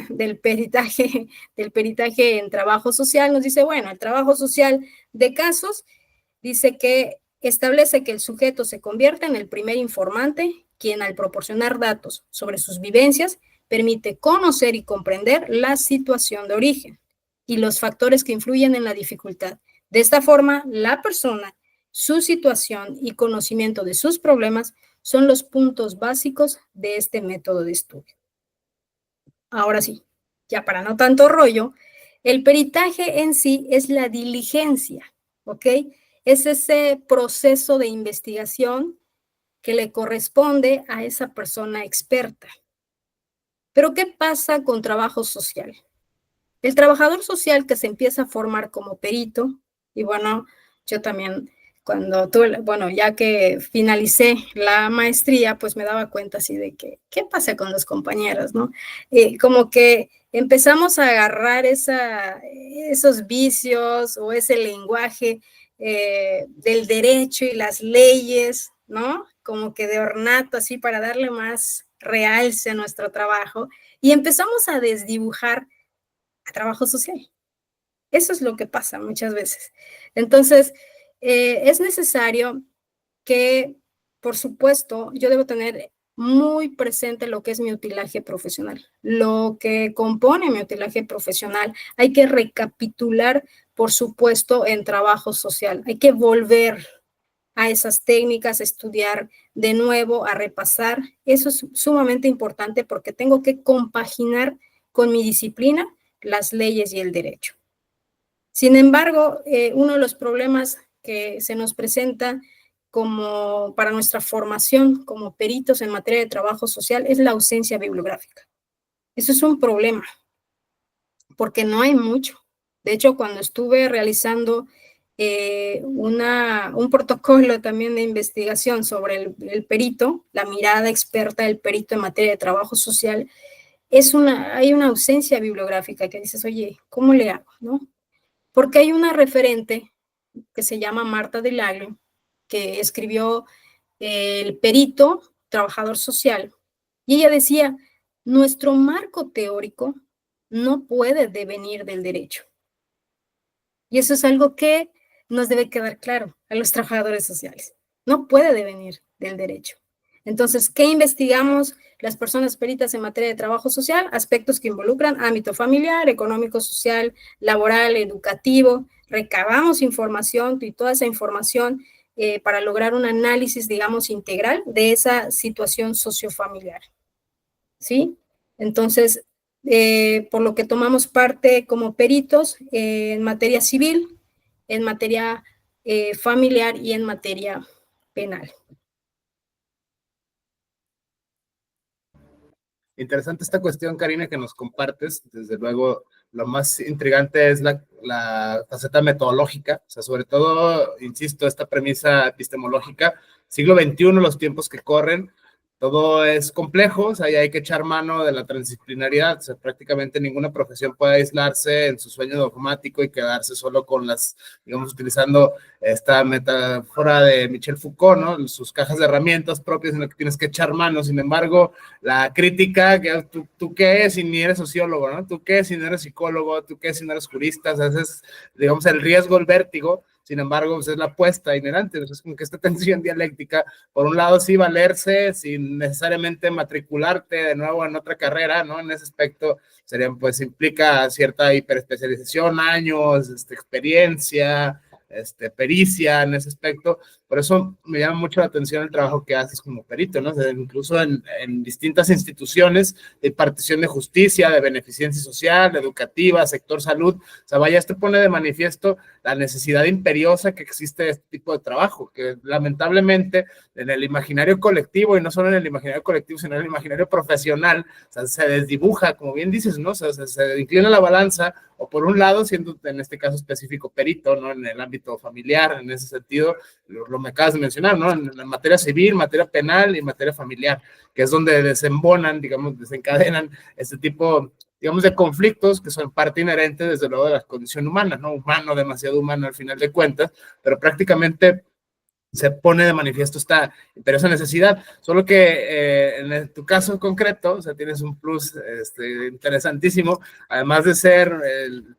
del peritaje en trabajo social, nos dice, bueno, el trabajo social de casos dice que establece que el sujeto se convierte en el primer informante, quien al proporcionar datos sobre sus vivencias permite conocer y comprender la situación de origen y los factores que influyen en la dificultad. De esta forma, la persona, su situación y conocimiento de sus problemas son los puntos básicos de este método de estudio. Ahora sí, ya para no tanto rollo, El peritaje en sí es la diligencia, ¿ok? Es ese proceso de investigación que le corresponde a esa persona experta. Pero ¿qué pasa con trabajo social? El trabajador social que se empieza a formar como perito, y bueno, yo también cuando tuve, bueno, ya que finalicé la maestría, pues me daba cuenta así de que, ¿qué pasa con los compañeros, no? Como que empezamos a agarrar esos vicios o ese lenguaje del derecho y las leyes, ¿no? Como que de ornato, así para darle más realce a nuestro trabajo, y empezamos a desdibujar a trabajo social. Eso es lo que pasa muchas veces. Entonces, es necesario que, por supuesto, yo debo tener muy presente lo que es mi utilaje profesional, lo que compone mi utilaje profesional. Hay que recapitular, por supuesto, en trabajo social. Hay que volver a esas técnicas, a estudiar de nuevo, a repasar. Eso es sumamente importante porque tengo que compaginar con mi disciplina las leyes y el derecho. Sin embargo, uno de los problemas que se nos presenta como para nuestra formación como peritos en materia de trabajo social es la ausencia bibliográfica. Eso es un problema, porque no hay mucho. De hecho, cuando estuve realizando un protocolo también de investigación sobre el perito, la mirada experta del perito en materia de trabajo social, hay una ausencia bibliográfica que dices, oye, ¿cómo le hago? ¿No? Porque hay una referente que se llama Marta del Aglio, que escribió El perito, trabajador social, y ella decía, nuestro marco teórico no puede devenir del derecho. Y eso es algo que nos debe quedar claro a los trabajadores sociales. No puede devenir del derecho. Entonces, ¿qué investigamos las personas peritas en materia de trabajo social? Aspectos que involucran ámbito familiar, económico, social, laboral, educativo. Recabamos información y toda esa información para lograr un análisis, digamos, integral de esa situación sociofamiliar. ¿Sí? Entonces, por lo que tomamos parte como peritos en materia civil, en materia familiar y en materia penal. Interesante esta cuestión, Karina, que nos compartes. Desde luego, lo más intrigante es la faceta metodológica, o sea, sobre todo, insisto, esta premisa epistemológica, siglo XXI, los tiempos que corren, todo es complejo, o sea, y hay que echar mano de la transdisciplinariedad, o sea, prácticamente ninguna profesión puede aislarse en su sueño dogmático y quedarse solo con las, digamos, utilizando esta metáfora de Michel Foucault, ¿no? Sus cajas de herramientas propias en las que tienes que echar mano. Sin embargo, la crítica, que tú qué si ni eres sociólogo, ¿no? Tú qué si no eres psicólogo, tú qué si no eres jurista, o sea, ese es, digamos, el riesgo, el vértigo. Sin embargo, pues es la apuesta inherente, entonces es como que esta tensión dialéctica, por un lado sí valerse sin necesariamente matricularte de nuevo en otra carrera, ¿no? En ese aspecto sería, pues implica cierta hiperespecialización, años, experiencia, pericia en ese aspecto. Por eso me llama mucho la atención el trabajo que haces como perito, ¿no? O sea, incluso en distintas instituciones de impartición de justicia, de beneficencia social, educativa, sector salud. O sea, vaya, esto pone de manifiesto la necesidad imperiosa que existe de este tipo de trabajo, que lamentablemente en el imaginario colectivo, y no solo en el imaginario colectivo, sino en el imaginario profesional, o sea, se desdibuja, como bien dices, ¿no? O sea, se inclina la balanza, o por un lado, siendo en este caso específico perito, ¿no? En el ámbito familiar, en ese sentido, lo me acabas de mencionar, ¿no? En materia civil, materia penal y materia familiar, que es donde desembonan, digamos, desencadenan este tipo, digamos, de conflictos que son parte inherente, desde luego, de la condición humana, ¿no? Humano, demasiado humano al final de cuentas, pero prácticamente se pone de manifiesto esta imperiosa necesidad, solo que en tu caso en concreto, o sea, tienes un plus interesantísimo, además de ser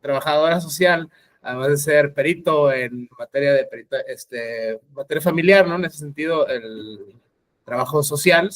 trabajadora social, además de ser perito en materia de materia familiar, ¿no? En ese sentido, el trabajo social,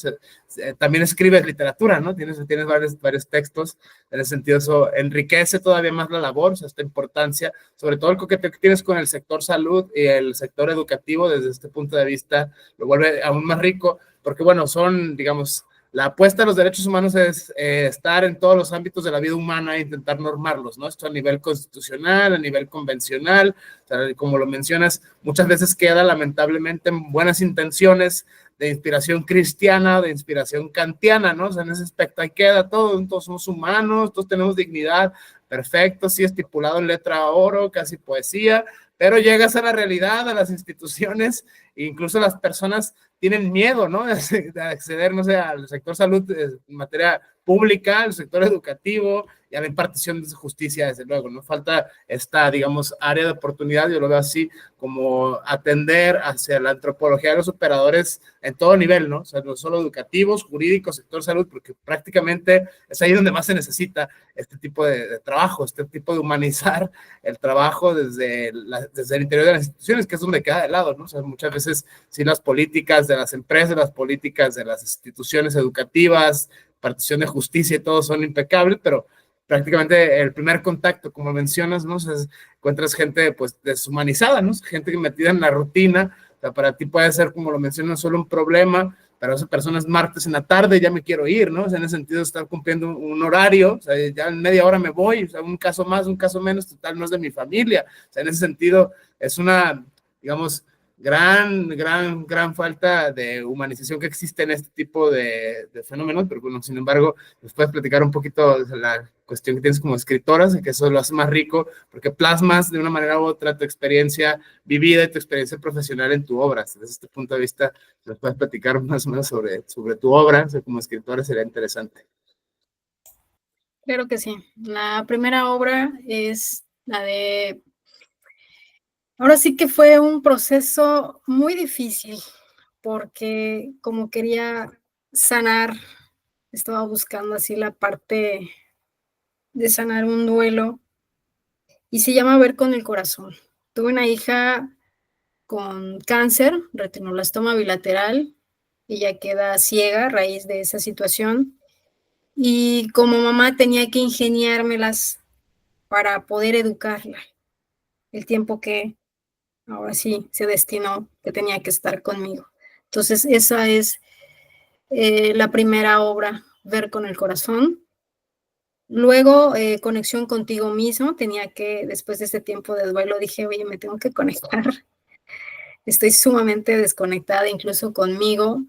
también escribes literatura, ¿no? Tienes varios textos, en ese sentido eso enriquece todavía más la labor, o sea, esta importancia, sobre todo el coqueteo que tienes con el sector salud y el sector educativo, desde este punto de vista, lo vuelve aún más rico, porque bueno, son, digamos, la apuesta a los derechos humanos es estar en todos los ámbitos de la vida humana e intentar normarlos, ¿no? Esto a nivel constitucional, a nivel convencional, o sea, como lo mencionas, muchas veces queda lamentablemente en buenas intenciones de inspiración cristiana, de inspiración kantiana, ¿no? O sea, en ese aspecto ahí queda todo, todos somos humanos, todos tenemos dignidad, perfecto, sí, estipulado en letra oro, casi poesía, pero llegas a la realidad, a las instituciones, e incluso las personas tienen miedo, ¿no? De acceder, no sé, al sector salud en materia pública, al sector educativo y a la impartición de justicia, desde luego, ¿no? Falta esta, digamos, área de oportunidad, yo lo veo así, como atender hacia la antropología de los operadores en todo nivel, ¿no? O sea, no solo educativos, jurídicos, sector salud, porque prácticamente es ahí donde más se necesita este tipo de trabajo, este tipo de humanizar el trabajo desde el interior de las instituciones, que es donde queda de lado, ¿no? O sea, muchas veces sí las políticas de las empresas, las políticas de las instituciones educativas, partición de justicia y todo son impecables, pero prácticamente el primer contacto, como mencionas, ¿no? O sea, encuentras gente pues deshumanizada, ¿no? Gente que metida en la rutina, o sea, para ti puede ser, como lo mencionas, solo un problema, pero esa persona es martes en la tarde, ya me quiero ir, ¿no? O sea, en ese sentido, estar cumpliendo un horario, o sea, ya en media hora me voy, o sea, un caso más, un caso menos, total, no es de mi familia. O sea, en ese sentido, es una, digamos, gran falta de humanización que existe en este tipo de fenómenos, pero bueno, sin embargo, nos puedes platicar un poquito de la cuestión que tienes como escritora, que eso lo hace más rico, porque plasmas de una manera u otra tu experiencia vivida y tu experiencia profesional en tu obra. Desde este punto de vista, nos puedes platicar más o menos sobre tu obra, o sea, como escritora sería interesante. Claro que sí. La primera obra es la de... Ahora sí que fue un proceso muy difícil, porque como quería sanar, estaba buscando así la parte de sanar un duelo, y se llama Ver con el corazón. Tuve una hija con cáncer, retinoblastoma bilateral, ella queda ciega a raíz de esa situación, y como mamá tenía que ingeniármelas para poder educarla el tiempo que ahora sí se destinó que tenía que estar conmigo. Entonces esa es la primera obra, Ver con el corazón. Luego, conexión contigo mismo, tenía que, después de ese tiempo de duelo, dije, oye, me tengo que conectar, estoy sumamente desconectada incluso conmigo,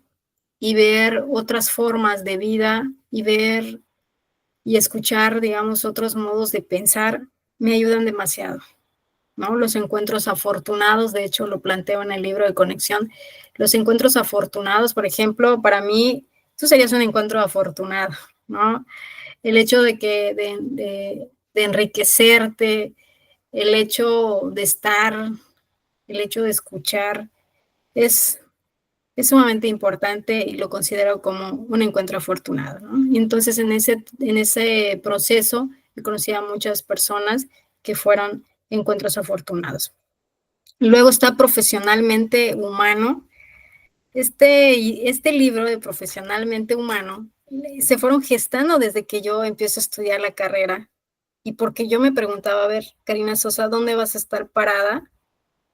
y ver otras formas de vida, y ver y escuchar, digamos, otros modos de pensar, me ayudan demasiado, ¿no? Los encuentros afortunados, de hecho, lo planteo en el libro de Conexión, los encuentros afortunados, por ejemplo, para mí, tú serías un encuentro afortunado, ¿no? El hecho de enriquecerte, el hecho de estar, el hecho de escuchar, es, es sumamente importante y lo considero como un encuentro afortunado, ¿no? Y entonces en ese proceso conocí a muchas personas que fueron encuentros afortunados. Luego está Profesionalmente Humano. Este libro de Profesionalmente Humano se fueron gestando desde que yo empiezo a estudiar la carrera, y porque yo me preguntaba, a ver, Karina Sosa, ¿dónde vas a estar parada?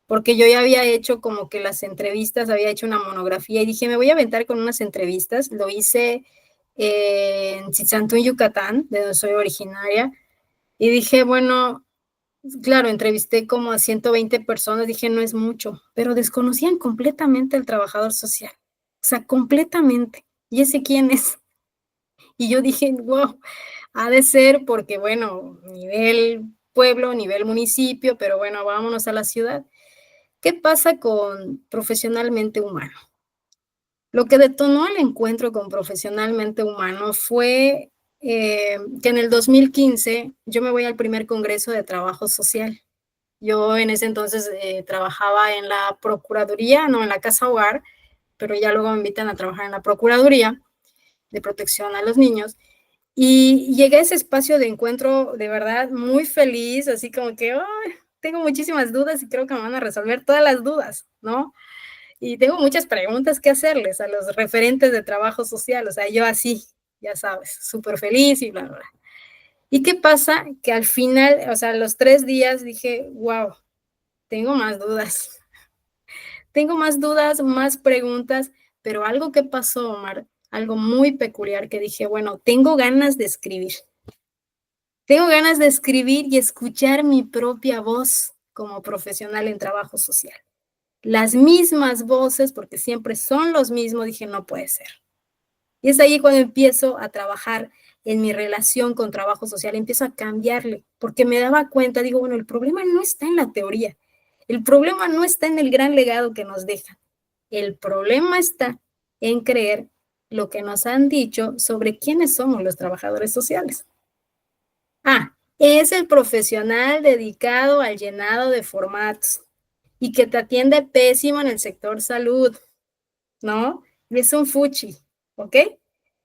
Porque yo ya había hecho como que las entrevistas, había hecho una monografía y dije, me voy a aventar con unas entrevistas. Lo hice en Tzitzantún, Yucatán, de donde soy originaria, y dije, bueno, claro, entrevisté como a 120 personas, dije, no es mucho, pero desconocían completamente al trabajador social, o sea, completamente. ¿Y ese quién es? Y yo dije, wow, ha de ser porque, bueno, nivel pueblo, nivel municipio, pero bueno, vámonos a la ciudad. ¿Qué pasa con Profesionalmente Humano? Lo que detonó el encuentro con Profesionalmente Humano fue que en el 2015 yo me voy al primer Congreso de Trabajo Social. Yo en ese entonces trabajaba en la Procuraduría, no en la Casa Hogar, pero ya luego me invitan a trabajar en la Procuraduría de Protección a los Niños. Y llegué a ese espacio de encuentro de verdad muy feliz, así como que oh, tengo muchísimas dudas y creo que me van a resolver todas las dudas, ¿no? Y tengo muchas preguntas que hacerles a los referentes de trabajo social, o sea, yo así, ya sabes, súper feliz y bla, bla, bla. ¿Y qué pasa? Que al final, o sea, los 3 días dije, wow, tengo más dudas, más preguntas, pero algo que pasó, Omar, algo muy peculiar que dije, bueno, tengo ganas de escribir. Tengo ganas de escribir y escuchar mi propia voz como profesional en trabajo social. Las mismas voces, porque siempre son los mismos, dije, no puede ser. Y es ahí cuando empiezo a trabajar en mi relación con trabajo social, empiezo a cambiarle, porque me daba cuenta, digo, bueno, el problema no está en la teoría, el problema no está en el gran legado que nos deja, el problema está en creer lo que nos han dicho sobre quiénes somos los trabajadores sociales. Es el profesional dedicado al llenado de formatos y que te atiende pésimo en el sector salud, ¿no? Y es un fuchi, ¿ok?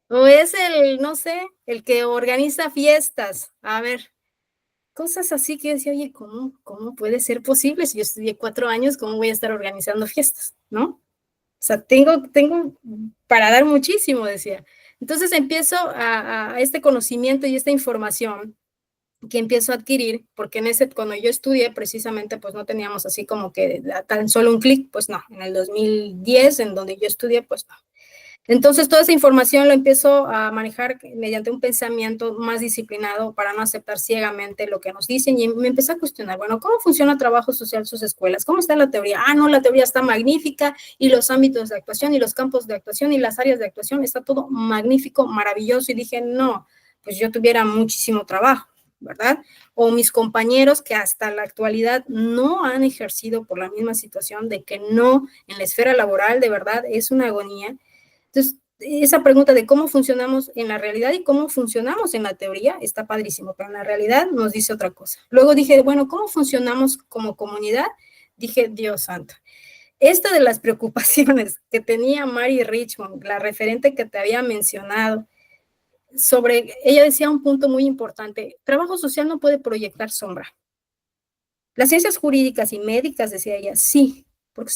O es el, no sé, el que organiza fiestas. A ver, cosas así que yo decía, oye, ¿cómo puede ser posible? Si yo estudié 4 años, ¿cómo voy a estar organizando fiestas? ¿No? O sea, tengo para dar muchísimo, decía. Entonces empiezo a este conocimiento y esta información que empiezo a adquirir, porque cuando yo estudié precisamente, pues no teníamos así como que tan solo un clic, pues no, en el 2010, en donde yo estudié, pues no. Entonces, toda esa información lo empiezo a manejar mediante un pensamiento más disciplinado para no aceptar ciegamente lo que nos dicen y me empecé a cuestionar, bueno, ¿cómo funciona el trabajo social en sus escuelas? ¿Cómo está la teoría? No, la teoría está magnífica y los ámbitos de actuación y los campos de actuación y las áreas de actuación, está todo magnífico, maravilloso y dije, no, pues yo tuviera muchísimo trabajo, ¿verdad? O mis compañeros que hasta la actualidad no han ejercido por la misma situación de que no, en la esfera laboral, de verdad, es una agonía. Entonces, esa pregunta de cómo funcionamos en la realidad y cómo funcionamos en la teoría está padrísimo, pero en la realidad nos dice otra cosa. Luego dije, bueno, ¿cómo funcionamos como comunidad? Dije, Dios santo. Esta de las preocupaciones que tenía Mary Richmond, la referente que te había mencionado, ella decía un punto muy importante, trabajo social no puede proyectar sombra. Las ciencias jurídicas y médicas, decía ella, sí, porque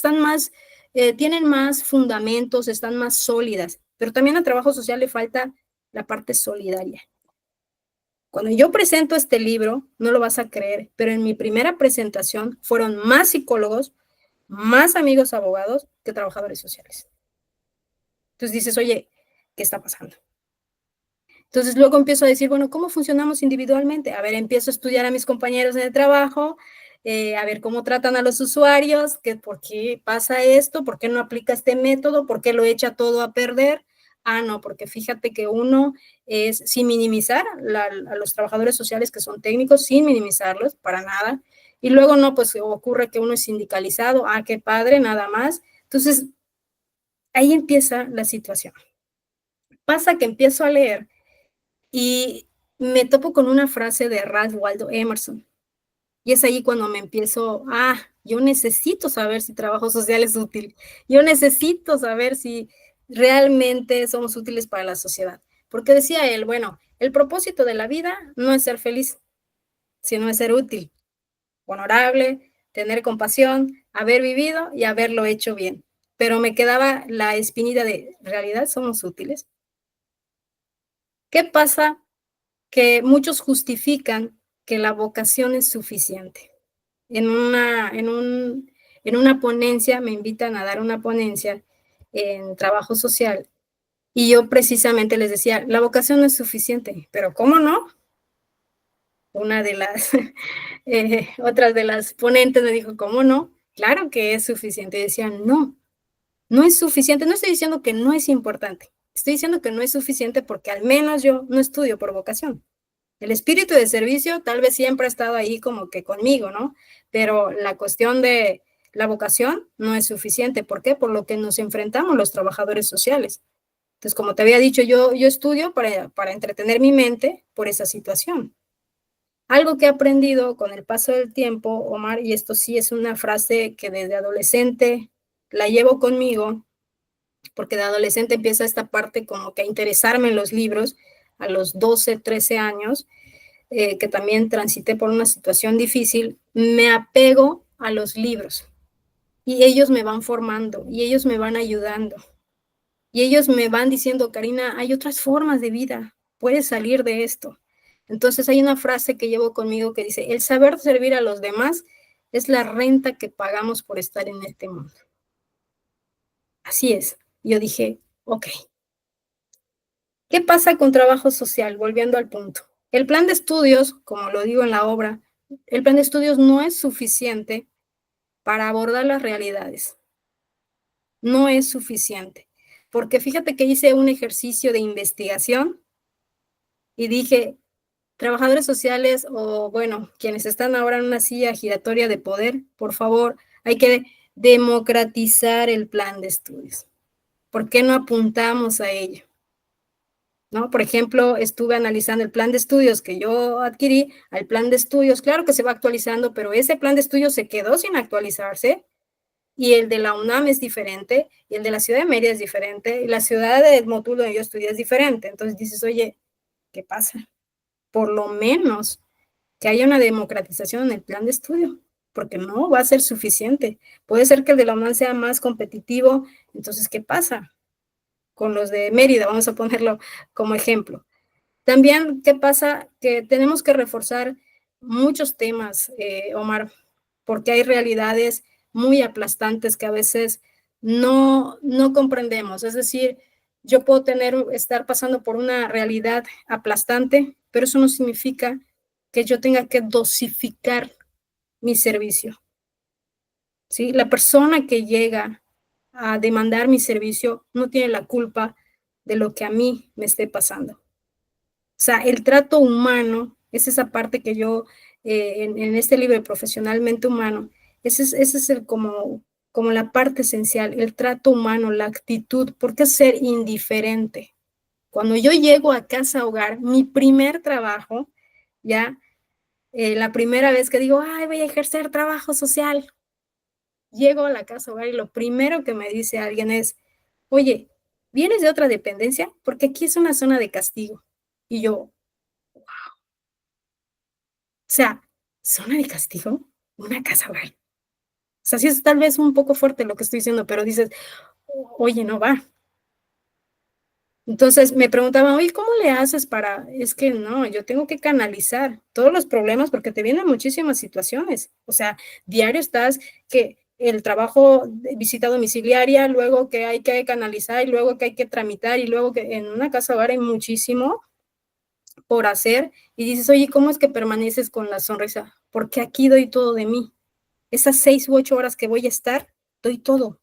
tienen más fundamentos, están más sólidas, pero también al trabajo social le falta la parte solidaria. Cuando yo presento este libro, no lo vas a creer, pero en mi primera presentación fueron más psicólogos, más amigos abogados que trabajadores sociales. Entonces dices, oye, ¿qué está pasando? Entonces luego empiezo a decir, bueno, ¿cómo funcionamos individualmente? A ver, empiezo a estudiar a mis compañeros en el trabajo, a ver cómo tratan a los usuarios, por qué pasa esto, por qué no aplica este método, por qué lo echa todo a perder. No, porque fíjate que uno es, sin minimizar a los trabajadores sociales que son técnicos, sin minimizarlos, para nada. Y luego no, pues ocurre que uno es sindicalizado, qué padre, nada más. Entonces, ahí empieza la situación. Pasa que empiezo a leer y me topo con una frase de Ralph Waldo Emerson. Y es ahí cuando me empiezo, yo necesito saber si trabajo social es útil. Yo necesito saber si realmente somos útiles para la sociedad. Porque decía él, bueno, el propósito de la vida no es ser feliz, sino es ser útil, honorable, tener compasión, haber vivido y haberlo hecho bien. Pero me quedaba la espinita de, ¿en realidad somos útiles? ¿Qué pasa? Que muchos justifican que la vocación es suficiente. En una ponencia, me invitan a dar una ponencia en trabajo social, y yo precisamente les decía, la vocación no es suficiente, pero ¿cómo no? Una de las, otras de las ponentes me dijo, ¿cómo no? Claro que es suficiente. Y decían, no es suficiente, no estoy diciendo que no es importante, estoy diciendo que no es suficiente porque al menos yo no estudio por vocación. El espíritu de servicio tal vez siempre ha estado ahí como que conmigo, ¿no? Pero la cuestión de la vocación no es suficiente. ¿Por qué? Por lo que nos enfrentamos los trabajadores sociales. Entonces, como te había dicho, yo estudio para entretener mi mente por esa situación. Algo que he aprendido con el paso del tiempo, Omar, y esto sí es una frase que desde adolescente la llevo conmigo, porque de adolescente empieza esta parte como que a interesarme en los libros a los 12, 13 años, que también transité por una situación difícil, me apego a los libros y ellos me van formando y ellos me van ayudando y ellos me van diciendo, Karina, hay otras formas de vida, puedes salir de esto. Entonces hay una frase que llevo conmigo que dice, el saber servir a los demás es la renta que pagamos por estar en este mundo. Así es. Yo dije, ok, ¿Qué pasa con trabajo social? Volviendo al punto. El plan de estudios, como lo digo en la obra, el plan de estudios no es suficiente para abordar las realidades. No es suficiente. Porque fíjate que hice un ejercicio de investigación y dije, trabajadores sociales o, bueno, quienes están ahora en una silla giratoria de poder, por favor, hay que democratizar el plan de estudios. ¿Por qué no apuntamos a ello? ¿No? Por ejemplo, estuve analizando el plan de estudios que yo adquirí, al plan de estudios, claro que se va actualizando, pero ese plan de estudios se quedó sin actualizarse, y el de la UNAM es diferente, y el de la ciudad de Mérida es diferente, y la ciudad de Motul, donde yo estudié, es diferente. Entonces dices, oye, ¿qué pasa? Por lo menos que haya una democratización en el plan de estudio, porque no va a ser suficiente. Puede ser que el de la UNAM sea más competitivo, entonces, ¿qué pasa con los de Mérida? Vamos a ponerlo como ejemplo. También, ¿qué pasa? Que tenemos que reforzar muchos temas, Omar, porque hay realidades muy aplastantes que a veces no comprendemos. Es decir, yo puedo estar pasando por una realidad aplastante, pero eso no significa que yo tenga que dosificar mi servicio, ¿sí? La persona que llega a demandar mi servicio no tiene la culpa de lo que a mí me esté pasando. O sea, el trato humano es esa parte que yo, en este libro, Profesionalmente Humano, ese es como la parte esencial, el trato humano, la actitud. ¿Por qué ser indiferente? Cuando yo llego a casa hogar, mi primer trabajo, ya, la primera vez que digo, ay, voy a ejercer trabajo social, llego a la casa hogar y lo primero que me dice alguien es, oye, ¿vienes de otra dependencia? Porque aquí es una zona de castigo. Y yo, o sea, ¿zona de castigo? Una casa hogar. O sea, sí es tal vez un poco fuerte lo que estoy diciendo, pero dices, oye, no va. Entonces me preguntaban, oye, ¿cómo le haces para? Es que no, yo tengo que canalizar todos los problemas porque te vienen muchísimas situaciones. O sea, diario estás que el trabajo de visita domiciliaria, luego que hay que canalizar y luego que hay que tramitar y luego que en una casa hogar hay muchísimo por hacer y dices, oye, ¿cómo es que permaneces con la sonrisa? Porque aquí doy todo de mí. Esas 6 u 8 horas que voy a estar, doy todo.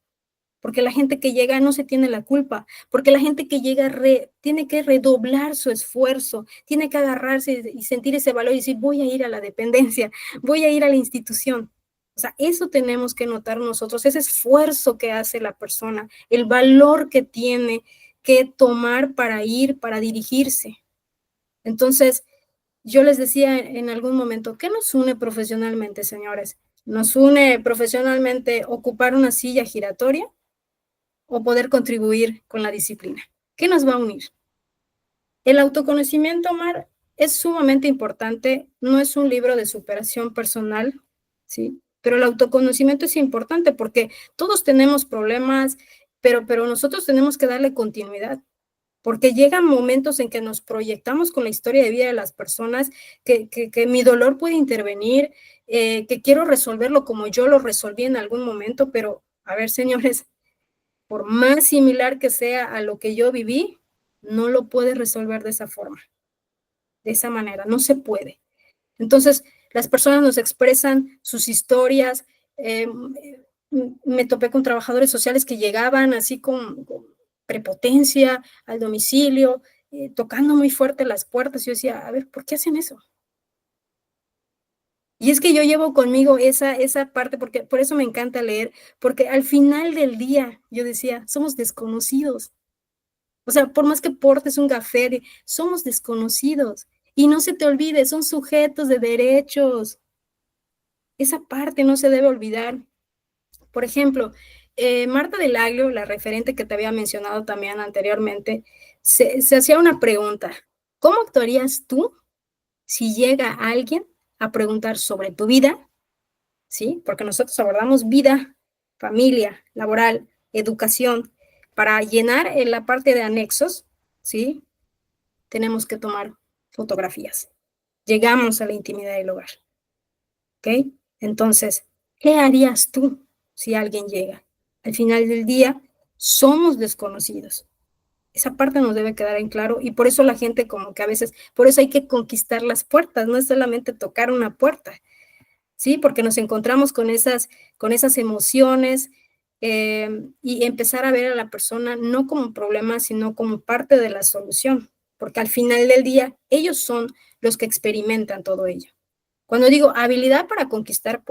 Porque la gente que llega no se tiene la culpa, porque la gente que llega tiene que redoblar su esfuerzo, tiene que agarrarse y sentir ese valor y decir, voy a ir a la dependencia, voy a ir a la institución. O sea, eso tenemos que notar nosotros, ese esfuerzo que hace la persona, el valor que tiene que tomar para ir, para dirigirse. Entonces, yo les decía en algún momento, ¿qué nos une profesionalmente, señores? ¿Nos une profesionalmente ocupar una silla giratoria o poder contribuir con la disciplina? ¿Qué nos va a unir? El autoconocimiento, Omar, es sumamente importante. No es un libro de superación personal, ¿sí? Pero el autoconocimiento es importante porque todos tenemos problemas, pero nosotros tenemos que darle continuidad. Porque llegan momentos en que nos proyectamos con la historia de vida de las personas, que mi dolor puede intervenir, que quiero resolverlo como yo lo resolví en algún momento, pero a ver, señores, por más similar que sea a lo que yo viví, no lo puedes resolver de esa forma, de esa manera, no se puede. Entonces, las personas nos expresan sus historias. Me topé con trabajadores sociales que llegaban así con prepotencia al domicilio, tocando muy fuerte las puertas. Yo decía, a ver, ¿por qué hacen eso? Y es que yo llevo conmigo esa parte, porque por eso me encanta leer, porque al final del día, yo decía, somos desconocidos. O sea, por más que portes un café, somos desconocidos. Y no se te olvide, son sujetos de derechos. Esa parte no se debe olvidar. Por ejemplo, Marta del Aglio, la referente que te había mencionado también anteriormente, se hacía una pregunta. ¿Cómo actuarías tú si llega alguien a preguntar sobre tu vida? ¿Sí? Porque nosotros abordamos vida, familia, laboral, educación. Para llenar en la parte de anexos, ¿sí? Tenemos que tomar fotografías. Llegamos a la intimidad del hogar. ¿Ok? Entonces, ¿qué harías tú si alguien llega? Al final del día, somos desconocidos. Esa parte nos debe quedar en claro y por eso la gente como que a veces, por eso hay que conquistar las puertas, no es solamente tocar una puerta, ¿sí? Porque nos encontramos con esas emociones y empezar a ver a la persona no como un problema, sino como parte de la solución, porque al final del día ellos son los que experimentan todo ello. Cuando digo habilidad para conquistar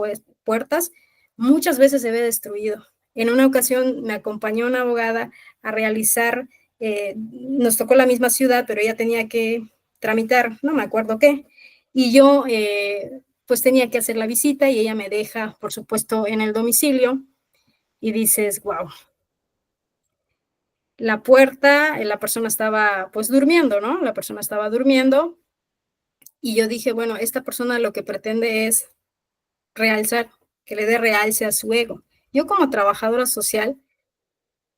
puertas, muchas veces se ve destruido. En una ocasión me acompañó una abogada a realizar, nos tocó la misma ciudad, pero ella tenía que tramitar, no me acuerdo qué, y yo pues tenía que hacer la visita y ella me deja, por supuesto, en el domicilio y dices, wow, la puerta, la persona estaba pues durmiendo, ¿no? La persona estaba durmiendo y yo dije, bueno, esta persona lo que pretende es realzar, que le dé realce a su ego. Yo como trabajadora social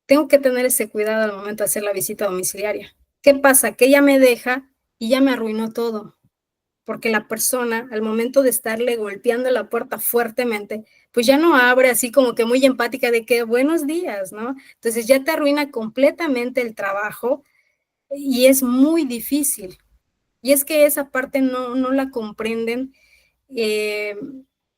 tengo que tener ese cuidado al momento de hacer la visita domiciliaria. ¿Qué pasa? Que ella me deja y ya me arruinó todo, porque la persona al momento de estarle golpeando la puerta fuertemente, pues ya no abre así como que muy empática de que buenos días, ¿no? Entonces ya te arruina completamente el trabajo y es muy difícil. Y es que esa parte no la comprenden eh,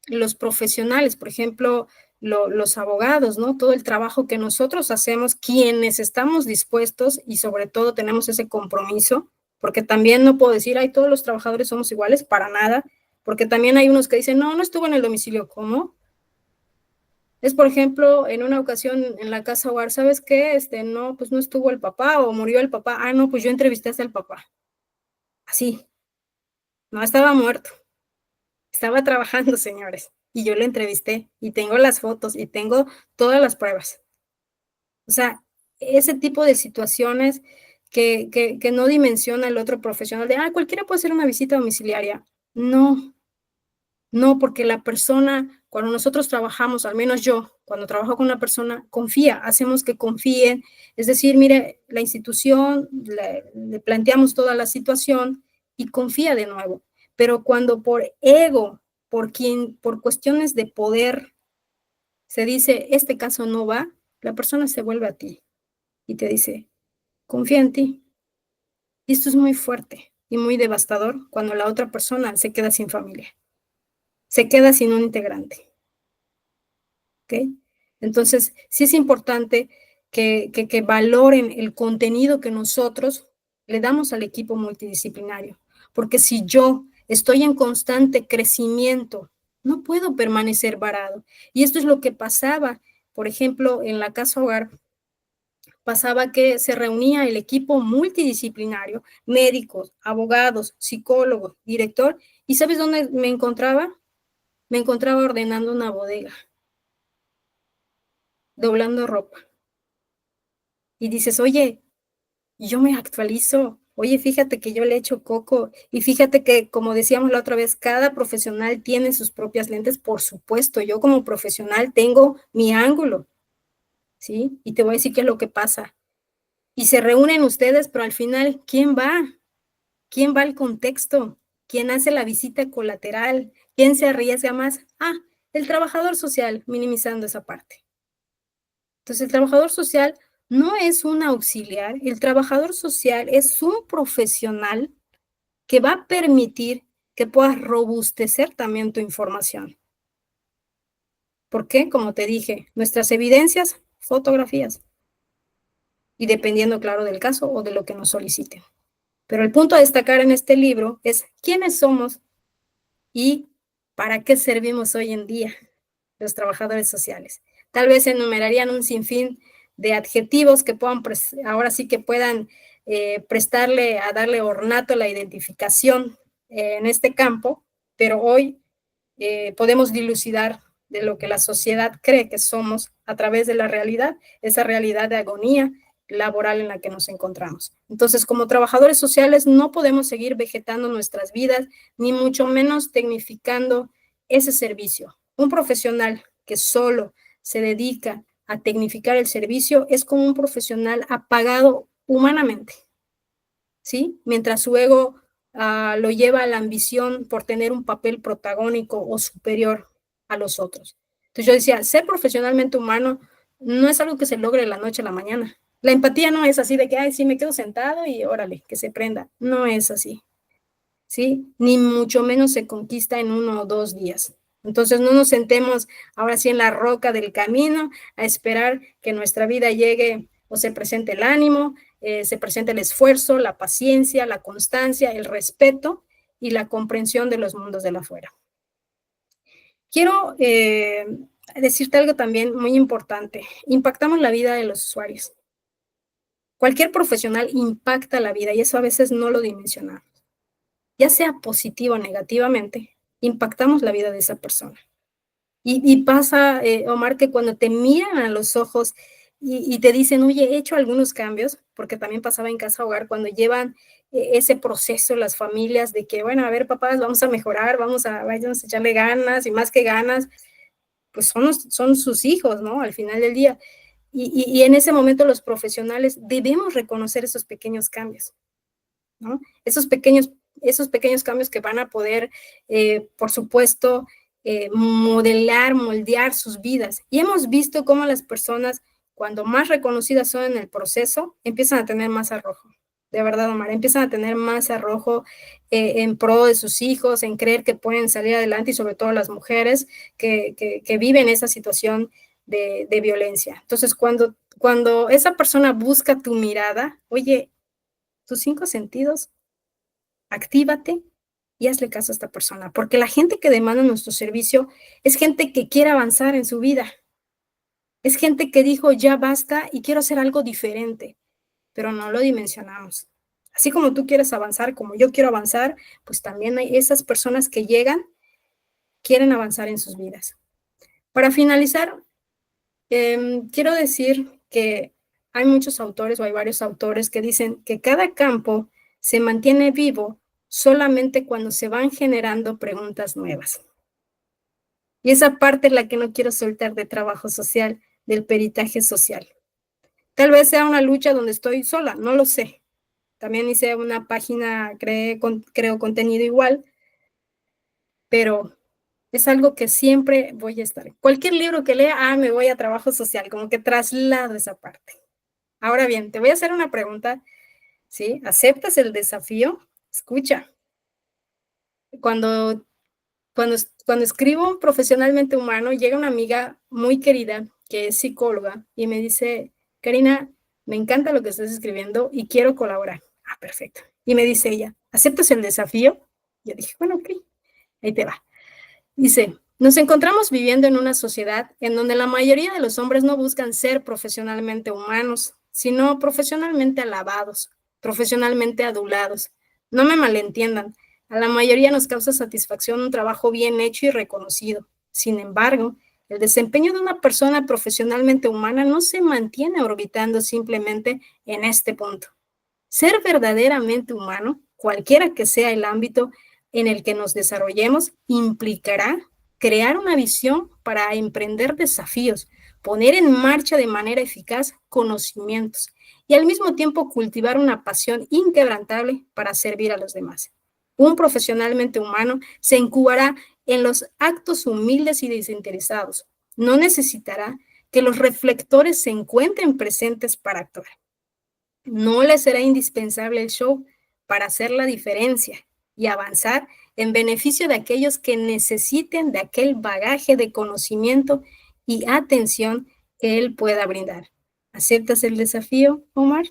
los profesionales, por ejemplo, los abogados, ¿no? Todo el trabajo que nosotros hacemos, quienes estamos dispuestos y sobre todo tenemos ese compromiso, porque también no puedo decir, ay, todos los trabajadores somos iguales, para nada, porque también hay unos que dicen, no estuvo en el domicilio, ¿cómo? Es, por ejemplo, en una ocasión en la casa hogar, ¿sabes qué? No, pues no estuvo el papá o murió el papá. Ah, no, pues yo entrevisté hasta el papá. Así, no estaba muerto. Estaba trabajando, señores, y yo lo entrevisté y tengo las fotos y tengo todas las pruebas. O sea, ese tipo de situaciones que no dimensiona el otro profesional de, cualquiera puede hacer una visita domiciliaria. No, no, porque la persona, cuando nosotros trabajamos, al menos yo, cuando trabajo con una persona, confía, hacemos que confíen, es decir, mire, la institución, le planteamos toda la situación y confía de nuevo. Pero cuando por ego, por cuestiones de poder, se dice, este caso no va, la persona se vuelve a ti y te dice, confía en ti. Y esto es muy fuerte y muy devastador cuando la otra persona se queda sin familia, se queda sin un integrante. ¿Ok? Entonces, sí es importante que valoren el contenido que nosotros le damos al equipo multidisciplinario, porque si yo estoy en constante crecimiento, no puedo permanecer varado. Y esto es lo que pasaba, por ejemplo, en la casa hogar, pasaba que se reunía el equipo multidisciplinario, médicos, abogados, psicólogos, director, y ¿sabes dónde me encontraba? Me encontraba ordenando una bodega, doblando ropa. Y dices, oye, yo me actualizo, oye, fíjate que yo le echo coco y fíjate que, como decíamos la otra vez, cada profesional tiene sus propias lentes, por supuesto, yo como profesional tengo mi ángulo, ¿sí? Y te voy a decir qué es lo que pasa. Y se reúnen ustedes, pero al final, ¿quién va? ¿Quién va al contexto? ¿Quién hace la visita colateral? ¿Quién se arriesga más? El trabajador social, minimizando esa parte. Entonces, el trabajador social no es un auxiliar, el trabajador social es un profesional que va a permitir que puedas robustecer también tu información. ¿Por qué? Como te dije, nuestras evidencias, fotografías, y dependiendo, claro, del caso o de lo que nos soliciten. Pero el punto a destacar en este libro es quiénes somos y para qué servimos hoy en día los trabajadores sociales. Tal vez enumerarían un sinfín de adjetivos que puedan, ahora sí que puedan darle ornato a la identificación en este campo, pero hoy podemos dilucidar de lo que la sociedad cree que somos a través de la realidad, esa realidad de agonía laboral en la que nos encontramos. Entonces, como trabajadores sociales, no podemos seguir vegetando nuestras vidas, ni mucho menos tecnificando ese servicio. Un profesional que solo se dedica a tecnificar el servicio es como un profesional apagado humanamente, ¿sí? Mientras su ego lo lleva a la ambición por tener un papel protagónico o superior a los otros. Entonces yo decía, ser profesionalmente humano no es algo que se logre de la noche a la mañana. La empatía no es así de que, ay, sí, me quedo sentado y órale, que se prenda. No es así, ¿sí? Ni mucho menos se conquista en 1 o 2 días. Entonces no nos sentemos ahora sí en la roca del camino a esperar que nuestra vida llegue o se presente el ánimo, se presente el esfuerzo, la paciencia, la constancia, el respeto y la comprensión de los mundos de la afuera. Quiero decirte algo también muy importante. Impactamos la vida de los usuarios. Cualquier profesional impacta la vida y eso a veces no lo dimensionamos. Ya sea positivo o negativamente, impactamos la vida de esa persona. Y pasa, Omar, que cuando te miran a los ojos y te dicen, oye, he hecho algunos cambios, porque también pasaba en casa hogar, cuando llevan ese proceso las familias de que, bueno, a ver, papás, vamos a mejorar, vamos a echarle ganas y más que ganas, pues son sus hijos, ¿no? Al final del día. Y en ese momento los profesionales debemos reconocer esos pequeños cambios, ¿no? Esos pequeños cambios que van a poder, por supuesto, modelar, moldear sus vidas. Y hemos visto cómo las personas, cuando más reconocidas son en el proceso, empiezan a tener más arrojo. De verdad, Omar, empiezan a tener más arrojo en pro de sus hijos, en creer que pueden salir adelante y sobre todo las mujeres que viven esa situación de violencia. Entonces, cuando esa persona busca tu mirada, oye, tus 5 sentidos, actívate y hazle caso a esta persona, porque la gente que demanda nuestro servicio es gente que quiere avanzar en su vida, es gente que dijo ya basta y quiero hacer algo diferente, pero no lo dimensionamos. Así como tú quieres avanzar, como yo quiero avanzar, pues también hay esas personas que llegan, quieren avanzar en sus vidas. Para finalizar, quiero decir que hay muchos autores o hay varios autores que dicen que cada campo se mantiene vivo solamente cuando se van generando preguntas nuevas. Y esa parte es la que no quiero soltar de trabajo social, del peritaje social. Tal vez sea una lucha donde estoy sola, no lo sé. También hice una página, creo contenido igual, pero es algo que siempre voy a estar. Cualquier libro que lea, me voy a trabajo social, como que traslado esa parte. Ahora bien, te voy a hacer una pregunta, ¿sí? ¿Aceptas el desafío? Escucha. Cuando escribo profesionalmente humano, llega una amiga muy querida que es psicóloga y me dice, Karina, me encanta lo que estás escribiendo y quiero colaborar. Ah, perfecto. Y me dice ella, ¿aceptas el desafío? Yo dije, bueno, ok, ahí te va. Dice, nos encontramos viviendo en una sociedad en donde la mayoría de los hombres no buscan ser profesionalmente humanos, sino profesionalmente alabados, profesionalmente adulados. No me malentiendan, a la mayoría nos causa satisfacción un trabajo bien hecho y reconocido. Sin embargo, el desempeño de una persona profesionalmente humana no se mantiene orbitando simplemente en este punto. Ser verdaderamente humano, cualquiera que sea el ámbito en el que nos desarrollemos, implicará crear una visión para emprender desafíos, poner en marcha de manera eficaz conocimientos y al mismo tiempo cultivar una pasión inquebrantable para servir a los demás. Un profesionalmente humano se incubará en los actos humildes y desinteresados. No necesitará que los reflectores se encuentren presentes para actuar. No le será indispensable el show para hacer la diferencia y avanzar en beneficio de aquellos que necesiten de aquel bagaje de conocimiento y atención que él pueda brindar. ¿Aceptas el desafío, Omar?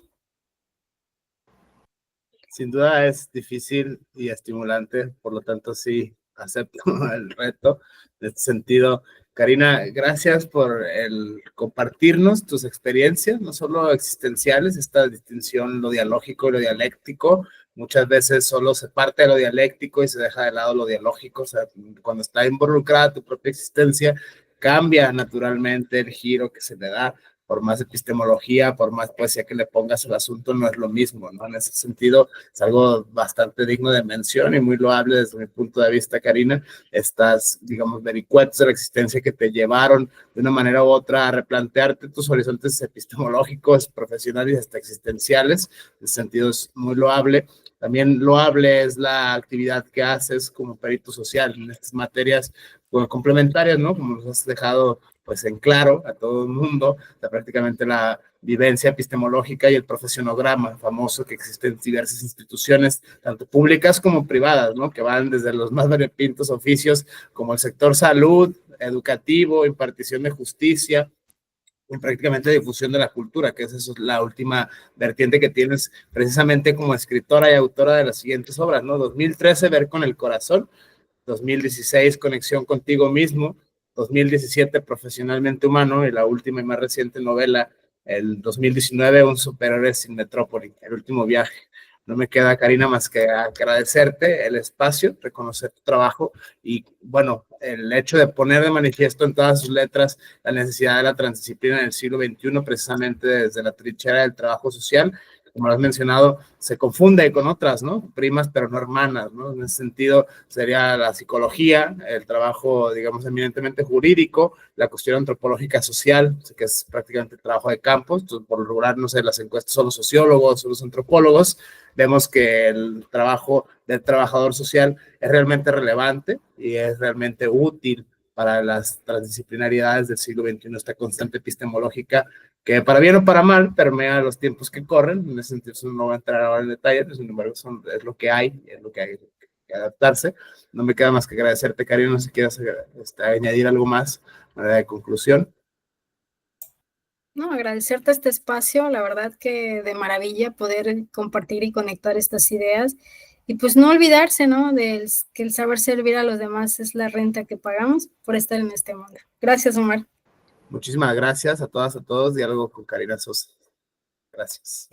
Sin duda es difícil y estimulante, por lo tanto sí acepto el reto. En este sentido, Karina, gracias por el compartirnos tus experiencias, no solo existenciales, esta distinción, lo dialógico y lo dialéctico. Muchas veces solo se parte de lo dialéctico y se deja de lado lo dialógico. O sea, cuando está involucrada tu propia existencia, cambia naturalmente el giro que se le da. Por más epistemología, por más poesía que le pongas al asunto, no es lo mismo, ¿no? En ese sentido, es algo bastante digno de mención y muy loable desde mi punto de vista, Karina. Estas, digamos, vericuetos de la existencia que te llevaron de una manera u otra a replantearte tus horizontes epistemológicos, profesionales y hasta existenciales. En ese sentido, es muy loable. También loable es la actividad que haces como perito social en estas materias complementarias, ¿no? Como nos has dejado pues en claro a todo el mundo, o sea, prácticamente la vivencia epistemológica y el profesionograma famoso que existe en diversas instituciones, tanto públicas como privadas, ¿no? Que van desde los más variopintos oficios como el sector salud, educativo, impartición de justicia, y prácticamente difusión de la cultura, que es la última vertiente que tienes precisamente como escritora y autora de las siguientes obras, ¿no? 2013, Ver con el corazón, 2016, Conexión contigo mismo, 2017, Profesionalmente humano, y la última y más reciente novela, el 2019, Un superhéroe sin metrópoli, el último viaje. No me queda, Karina, más que agradecerte el espacio, reconocer tu trabajo y, bueno, el hecho de poner de manifiesto en todas sus letras la necesidad de la transdisciplina en el siglo XXI, precisamente desde la trinchera del trabajo social. Como lo has mencionado, se confunde con otras, ¿no? Primas, pero no hermanas, ¿no? En ese sentido, sería la psicología, el trabajo, digamos, eminentemente jurídico, la cuestión antropológica social, que es prácticamente el trabajo de campo. Entonces, por lo regular, no sé, las encuestas son los sociólogos, son los antropólogos. Vemos que el trabajo del trabajador social es realmente relevante y es realmente útil para las transdisciplinariedades del siglo XXI, esta constante epistemológica que para bien o para mal permea los tiempos que corren. En ese sentido no voy a entrar ahora en detalle, pero sin embargo es lo que hay, es lo que hay que adaptarse. No me queda más que agradecerte, Karina, no sé si quieres añadir algo más de conclusión. No, agradecerte este espacio, la verdad que de maravilla poder compartir y conectar estas ideas y pues no olvidarse, ¿no? Que el saber servir a los demás es la renta que pagamos por estar en este mundo. Gracias, Omar. Muchísimas gracias a todas, a todos. Diálogo con Karina Sosa. Gracias.